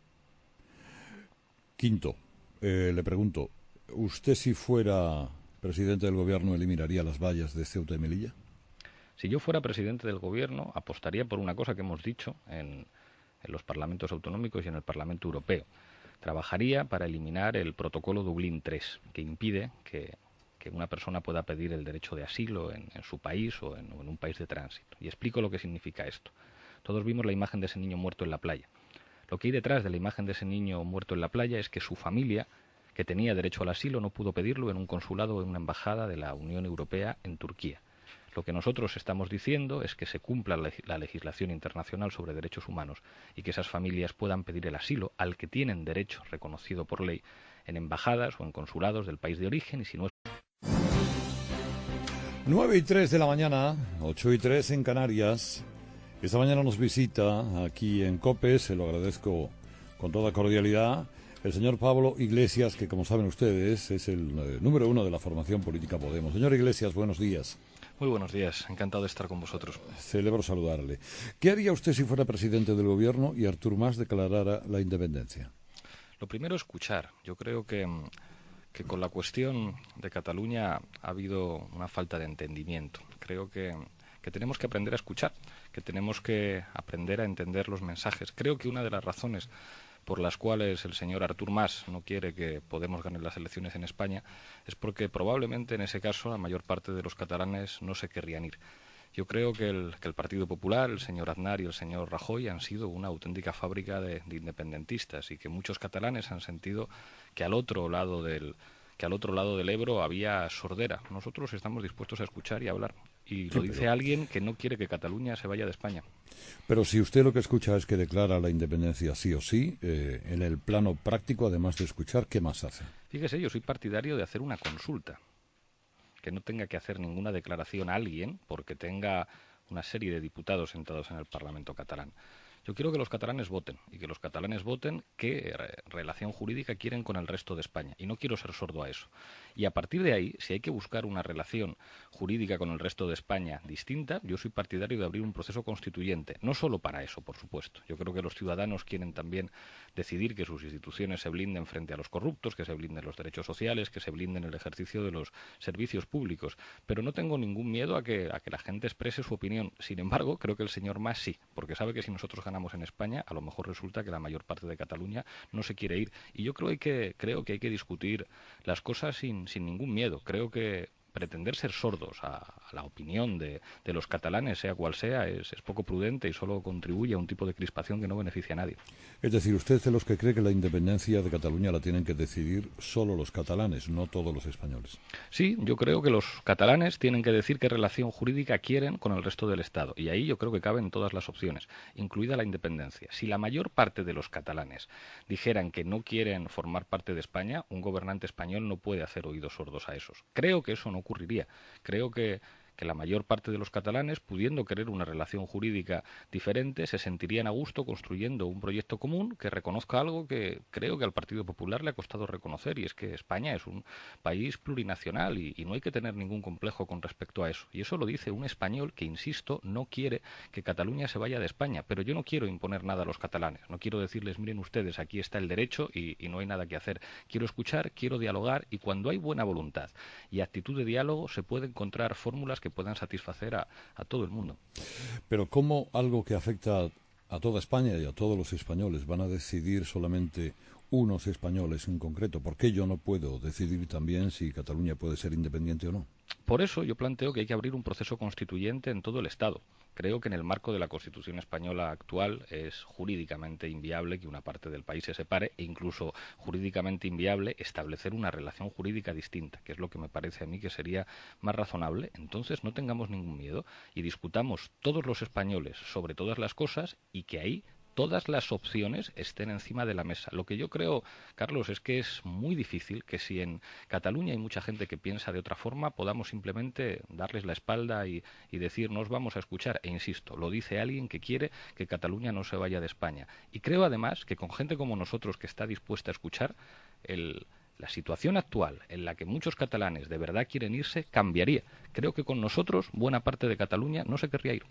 Quinto, le pregunto, ¿usted si fuera presidente del gobierno eliminaría las vallas de Ceuta y Melilla? Si yo fuera presidente del gobierno apostaría por una cosa que hemos dicho en los parlamentos autonómicos y en el Parlamento Europeo. Trabajaría para eliminar el protocolo Dublín III, que impide que una persona pueda pedir el derecho de asilo en su país o en un país de tránsito. Y explico lo que significa esto. Todos vimos la imagen de ese niño muerto en la playa. Lo que hay detrás de la imagen de ese niño muerto en la playa es que su familia, que tenía derecho al asilo, no pudo pedirlo en un consulado o en una embajada de la Unión Europea en Turquía. Lo que nosotros estamos diciendo es que se cumpla la legislación internacional sobre derechos humanos y que esas familias puedan pedir el asilo al que tienen derecho reconocido por ley en embajadas o en consulados del país de origen, y si no es 9:03 de la mañana, 8:03 en Canarias. Esta mañana nos visita aquí en COPE, se lo agradezco con toda cordialidad, el señor Pablo Iglesias, que como saben ustedes es el número 1 de la formación política Podemos. Señor Iglesias, buenos días. Muy buenos días, encantado de estar con vosotros. Celebro saludarle. ¿Qué haría usted si fuera presidente del gobierno y Artur Mas declarara la independencia? Lo primero, escuchar. Yo creo que con la cuestión de Cataluña ha habido una falta de entendimiento. Creo que tenemos que aprender a escuchar, que tenemos que aprender a entender los mensajes. Creo que una de las razones por las cuales el señor Artur Mas no quiere que Podemos gane las elecciones en España es porque probablemente en ese caso la mayor parte de los catalanes no se querrían ir. Yo creo que el Partido Popular, el señor Aznar y el señor Rajoy han sido una auténtica fábrica de independentistas y que muchos catalanes han sentido que al otro lado del Ebro había sordera. Nosotros estamos dispuestos a escuchar y a hablar. Y lo dice alguien que no quiere que Cataluña se vaya de España. Pero si usted lo que escucha es que declara la independencia sí o sí, en el plano práctico, además de escuchar, ¿qué más hace? Fíjese, yo soy partidario de hacer una consulta. Que no tenga que hacer ninguna declaración a alguien porque tenga una serie de diputados sentados en el Parlamento catalán. Yo quiero que los catalanes voten y que los catalanes voten qué relación jurídica quieren con el resto de España. Y no quiero ser sordo a eso. Y a partir de ahí, si hay que buscar una relación jurídica con el resto de España distinta, yo soy partidario de abrir un proceso constituyente. No solo para eso, por supuesto. Yo creo que los ciudadanos quieren también decidir que sus instituciones se blinden frente a los corruptos, que se blinden los derechos sociales, que se blinden el ejercicio de los servicios públicos. Pero no tengo ningún miedo a que la gente exprese su opinión. Sin embargo, creo que el señor Mas sí, porque sabe que si nosotros ganamos en España, a lo mejor resulta que la mayor parte de Cataluña no se quiere ir. Y yo creo que hay que discutir las cosas sin ningún miedo. Creo que pretender ser sordos a la opinión de los catalanes, sea cual sea, es poco prudente y solo contribuye a un tipo de crispación que no beneficia a nadie. Es decir, usted es de los que cree que la independencia de Cataluña la tienen que decidir solo los catalanes, no todos los españoles. Sí, yo creo que los catalanes tienen que decir qué relación jurídica quieren con el resto del Estado. Y ahí yo creo que caben todas las opciones, incluida la independencia. Si la mayor parte de los catalanes dijeran que no quieren formar parte de España, un gobernante español no puede hacer oídos sordos a esos. Creo que eso no ocurriría. Creo que la mayor parte de los catalanes, pudiendo querer una relación jurídica diferente, se sentirían a gusto construyendo un proyecto común que reconozca algo que creo que al Partido Popular le ha costado reconocer, y es que España es un país plurinacional y no hay que tener ningún complejo con respecto a eso. Y eso lo dice un español que, insisto, no quiere que Cataluña se vaya de España. Pero yo no quiero imponer nada a los catalanes. No quiero decirles, miren ustedes, aquí está el derecho y no hay nada que hacer. Quiero escuchar, quiero dialogar, y cuando hay buena voluntad y actitud de diálogo se puede encontrar fórmulas que puedan satisfacer a todo el mundo. Pero ¿cómo algo que afecta a toda España y a todos los españoles van a decidir solamente unos españoles en concreto? ¿Por qué yo no puedo decidir también si Cataluña puede ser independiente o no? Por eso yo planteo que hay que abrir un proceso constituyente en todo el Estado. Creo que en el marco de la Constitución española actual es jurídicamente inviable que una parte del país se separe, e incluso jurídicamente inviable establecer una relación jurídica distinta, que es lo que me parece a mí que sería más razonable. Entonces no tengamos ningún miedo y discutamos todos los españoles sobre todas las cosas, y que ahí todas las opciones estén encima de la mesa. Lo que yo creo, Carlos, es que es muy difícil que, si en Cataluña hay mucha gente que piensa de otra forma, podamos simplemente darles la espalda y decir nos vamos a escuchar. E insisto, lo dice alguien que quiere que Cataluña no se vaya de España. Y creo además que con gente como nosotros que está dispuesta a escuchar, la situación actual en la que muchos catalanes de verdad quieren irse cambiaría. Creo que con nosotros buena parte de Cataluña no se querría ir.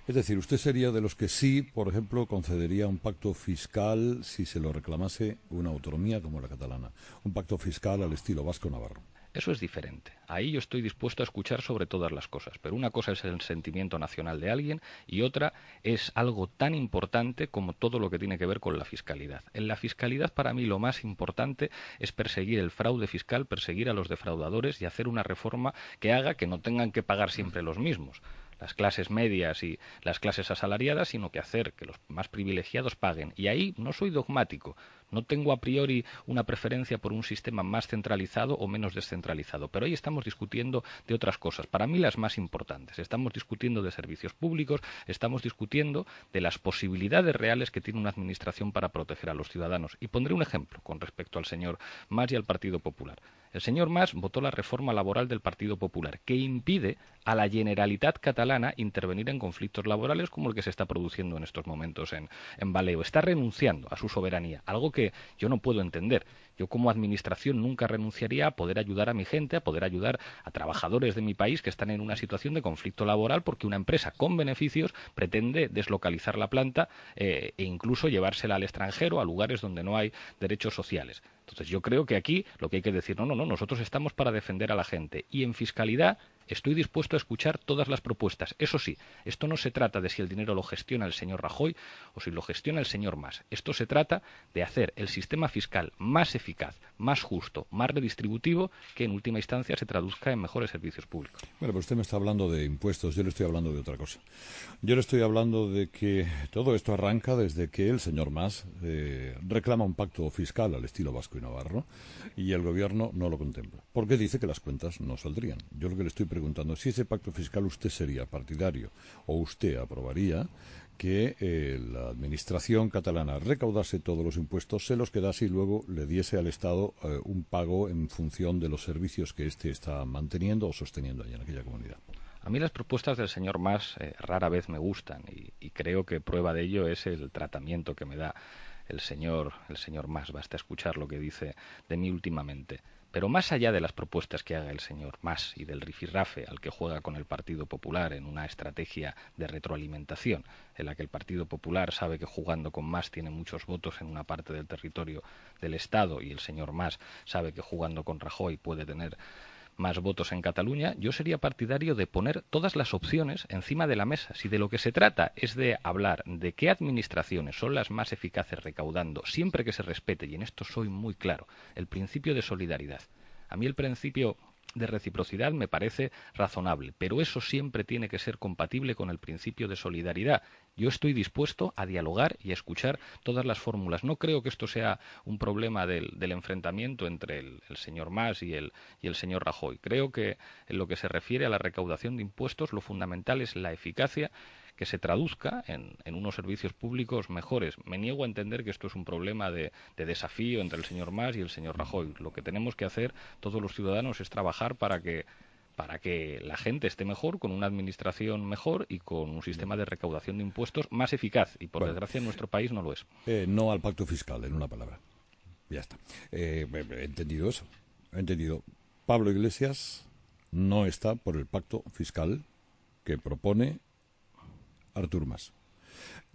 Es decir, usted sería de los que sí, por ejemplo, concedería un pacto fiscal si se lo reclamase una autonomía como la catalana. Un pacto fiscal al estilo vasco-navarro. Eso es diferente. Ahí yo estoy dispuesto a escuchar sobre todas las cosas, pero una cosa es el sentimiento nacional de alguien y otra es algo tan importante como todo lo que tiene que ver con la fiscalidad. En la fiscalidad, para mí, lo más importante es perseguir el fraude fiscal, perseguir a los defraudadores y hacer una reforma que haga que no tengan que pagar siempre los mismos, las clases medias y las clases asalariadas, sino que hacer que los más privilegiados paguen. Y ahí no soy dogmático. No tengo a priori una preferencia por un sistema más centralizado o menos descentralizado, pero ahí estamos discutiendo de otras cosas, para mí las más importantes. Estamos discutiendo de servicios públicos, estamos discutiendo de las posibilidades reales que tiene una administración para proteger a los ciudadanos. Y pondré un ejemplo con respecto al señor Mas y al Partido Popular. El señor Mas votó la reforma laboral del Partido Popular, que impide a la Generalitat catalana intervenir en conflictos laborales como el que se está produciendo en estos momentos en Valeo. Está renunciando a su soberanía, algo que que yo no puedo entender. Yo como administración nunca renunciaría a poder ayudar a mi gente, a poder ayudar a trabajadores de mi país que están en una situación de conflicto laboral porque una empresa con beneficios pretende deslocalizar la planta e incluso llevársela al extranjero, a lugares donde no hay derechos sociales. Entonces yo creo que aquí lo que hay que decir, no, nosotros estamos para defender a la gente. Y en fiscalidad estoy dispuesto a escuchar todas las propuestas. Eso sí, esto no se trata de si el dinero lo gestiona el señor Rajoy o si lo gestiona el señor Mas. Esto se trata de hacer el sistema fiscal más eficaz, más justo, más redistributivo, que en última instancia se traduzca en mejores servicios públicos. Bueno, pues usted me está hablando de impuestos, yo le estoy hablando de otra cosa. Yo le estoy hablando de que todo esto arranca desde que el señor Mas reclama un pacto fiscal al estilo vasco y navarro y el gobierno no lo contempla. Porque dice que las cuentas no saldrían. Yo lo que le estoy preguntando es si ese pacto fiscal usted sería partidario o usted aprobaría que la administración catalana recaudase todos los impuestos, se los quedase y luego le diese al Estado un pago en función de los servicios que éste está manteniendo o sosteniendo allá en aquella comunidad. A mí las propuestas del señor Mas rara vez me gustan y creo que prueba de ello es el tratamiento que me da el señor Mas. Basta escuchar lo que dice de mí últimamente. Pero más allá de las propuestas que haga el señor Mas y del rifirrafe al que juega con el Partido Popular en una estrategia de retroalimentación, en la que el Partido Popular sabe que jugando con Mas tiene muchos votos en una parte del territorio del Estado y el señor Mas sabe que jugando con Rajoy puede tener más votos en Cataluña, yo sería partidario de poner todas las opciones encima de la mesa. Si de lo que se trata es de hablar de qué administraciones son las más eficaces recaudando, siempre que se respete, y en esto soy muy claro, el principio de solidaridad. A mí el principio de reciprocidad me parece razonable, pero eso siempre tiene que ser compatible con el principio de solidaridad. Yo estoy dispuesto a dialogar y a escuchar todas las fórmulas. No creo que esto sea un problema del enfrentamiento entre el señor Mas y el señor Rajoy. Creo que en lo que se refiere a la recaudación de impuestos, lo fundamental es la eficacia, que se traduzca en unos servicios públicos mejores. Me niego a entender que esto es un problema de desafío entre el señor Mas y el señor Rajoy. Lo que tenemos que hacer todos los ciudadanos es trabajar para que la gente esté mejor, con una administración mejor y con un sistema de recaudación de impuestos más eficaz. Y por desgracia en nuestro país no lo es. No al pacto fiscal, en una palabra. Ya está. He entendido eso. He entendido. Pablo Iglesias no está por el pacto fiscal que propone Artur Mas.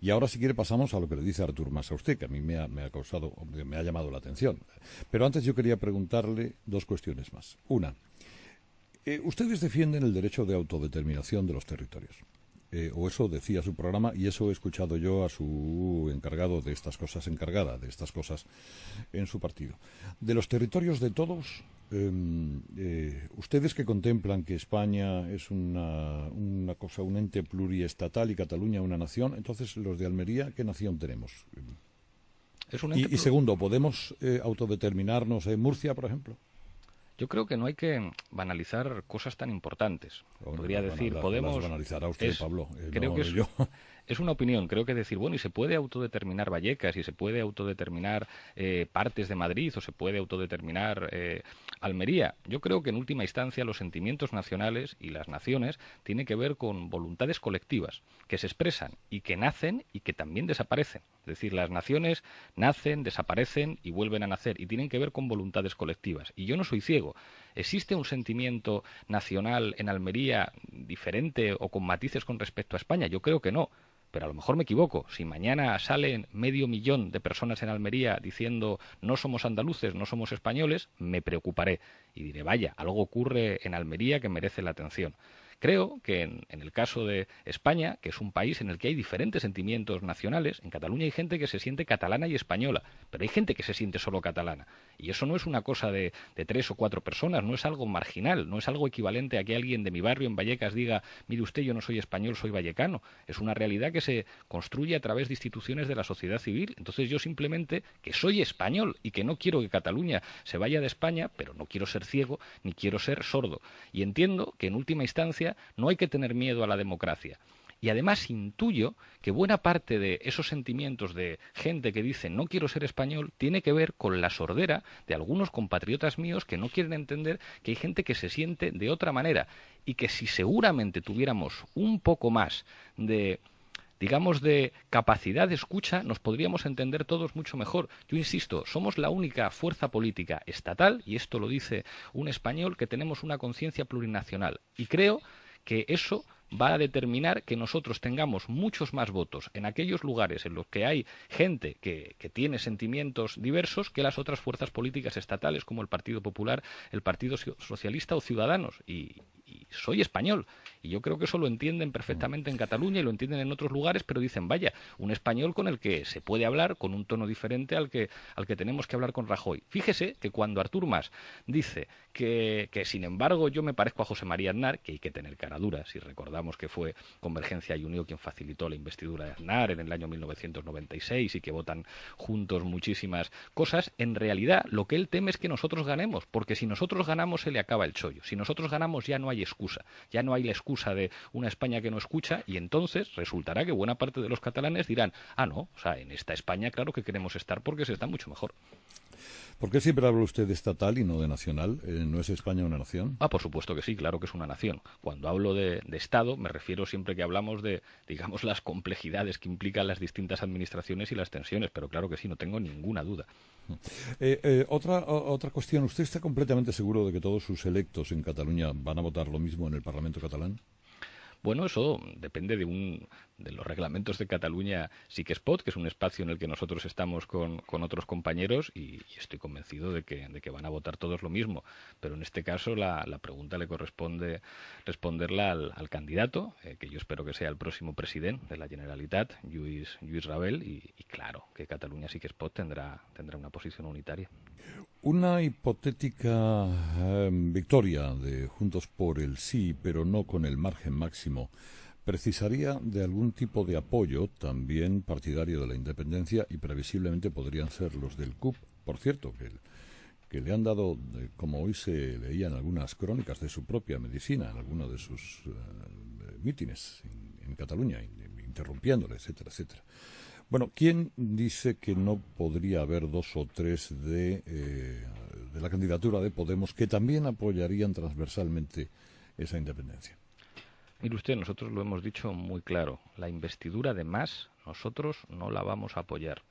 Y ahora, si quiere, pasamos a lo que le dice Artur Mas a usted, que a mí me ha llamado la atención. Pero antes yo quería preguntarle dos cuestiones más. Una, ustedes defienden el derecho de autodeterminación de los territorios. O eso decía su programa, y eso he escuchado yo a su encargada de estas cosas en su partido. De los territorios de todos, ustedes que contemplan que España es una cosa, un ente pluriestatal y Cataluña una nación, entonces los de Almería, ¿qué nación tenemos? Es un ente y segundo, ¿podemos autodeterminarnos en Murcia, por ejemplo? Yo creo que no hay que banalizar cosas tan importantes. Podría decir, podemos... Las banalizará usted, Pablo. Creo que es una opinión. Creo que decir, bueno, y se puede autodeterminar Vallecas, y se puede autodeterminar partes de Madrid, o se puede autodeterminar Almería. Yo creo que en última instancia los sentimientos nacionales y las naciones tienen que ver con voluntades colectivas, que se expresan y que nacen y que también desaparecen. Es decir, las naciones nacen, desaparecen y vuelven a nacer, y tienen que ver con voluntades colectivas. Y yo no soy ciego. ¿Existe un sentimiento nacional en Almería diferente o con matices con respecto a España? Yo creo que no. Pero a lo mejor me equivoco. Si mañana salen 500.000 de personas en Almería diciendo no somos andaluces, no somos españoles, me preocuparé y diré, vaya, algo ocurre en Almería que merece la atención. Creo que en el caso de España, que es un país en el que hay diferentes sentimientos nacionales, en Cataluña hay gente que se siente catalana y española, pero hay gente que se siente solo catalana. Y eso no es una cosa de 3 o 4 personas, no es algo marginal, no es algo equivalente a que alguien de mi barrio en Vallecas diga, mire usted, yo no soy español, soy vallecano. Es una realidad que se construye a través de instituciones de la sociedad civil. Entonces yo simplemente, que soy español y que no quiero que Cataluña se vaya de España, pero no quiero ser ciego ni quiero ser sordo. Y entiendo que en última instancia no hay que tener miedo a la democracia. Y además intuyo que buena parte de esos sentimientos de gente que dice no quiero ser español tiene que ver con la sordera de algunos compatriotas míos que no quieren entender que hay gente que se siente de otra manera y que si seguramente tuviéramos un poco más de digamos, de capacidad de escucha, nos podríamos entender todos mucho mejor. Yo insisto, somos la única fuerza política estatal, y esto lo dice un español, que tenemos una conciencia plurinacional. Y creo que eso va a determinar que nosotros tengamos muchos más votos en aquellos lugares en los que hay gente que tiene sentimientos diversos que las otras fuerzas políticas estatales como el Partido Popular, el Partido Socialista o Ciudadanos. Y soy español y yo creo que eso lo entienden perfectamente en Cataluña y lo entienden en otros lugares, pero dicen, vaya, un español con el que se puede hablar con un tono diferente al que tenemos que hablar con Rajoy. Fíjese que cuando Artur Mas dice que sin embargo yo me parezco a José María Aznar, que hay que tener cara dura, si recordamos que fue Convergencia y Unió quien facilitó la investidura de Aznar en el año 1996 y que votan juntos muchísimas cosas, en realidad lo que él teme es que nosotros ganemos, porque si nosotros ganamos se le acaba el chollo. Si nosotros ganamos ya no hay excusa, ya no hay la excusa de una España que no escucha, y entonces resultará que buena parte de los catalanes dirán, no, o sea, en esta España claro que queremos estar porque se está mucho mejor. ¿Por qué siempre habla usted de estatal y no de nacional? ¿No es España una nación? Por supuesto que sí, claro que es una nación. Cuando hablo de Estado me refiero siempre que hablamos de, digamos, las complejidades que implican las distintas administraciones y las tensiones, pero claro que sí, no tengo ninguna duda. Otra cuestión, ¿usted está completamente seguro de que todos sus electos en Cataluña van a votar lo mismo en el Parlamento catalán? Bueno, eso depende de los reglamentos de Cataluña Sí que es Pot, que es un espacio en el que nosotros estamos con otros compañeros y estoy convencido de que van a votar todos lo mismo. Pero en este caso la pregunta le corresponde responderla al candidato, que yo espero que sea el próximo presidente de la Generalitat, Lluís Rabel, y claro que Cataluña Sí que es Pot tendrá una posición unitaria. Una hipotética victoria de Juntos por el Sí, pero no con el margen máximo, precisaría de algún tipo de apoyo también partidario de la independencia y previsiblemente podrían ser los del CUP, por cierto, que le han dado, como hoy se leía en algunas crónicas de su propia medicina, en alguno de sus mítines en Cataluña, interrumpiéndole, etcétera, etcétera. Bueno, ¿quién dice que no podría haber dos o tres de la candidatura de Podemos que también apoyarían transversalmente esa independencia? Mire usted, nosotros lo hemos dicho muy claro, la investidura de Mas nosotros no la vamos a apoyar.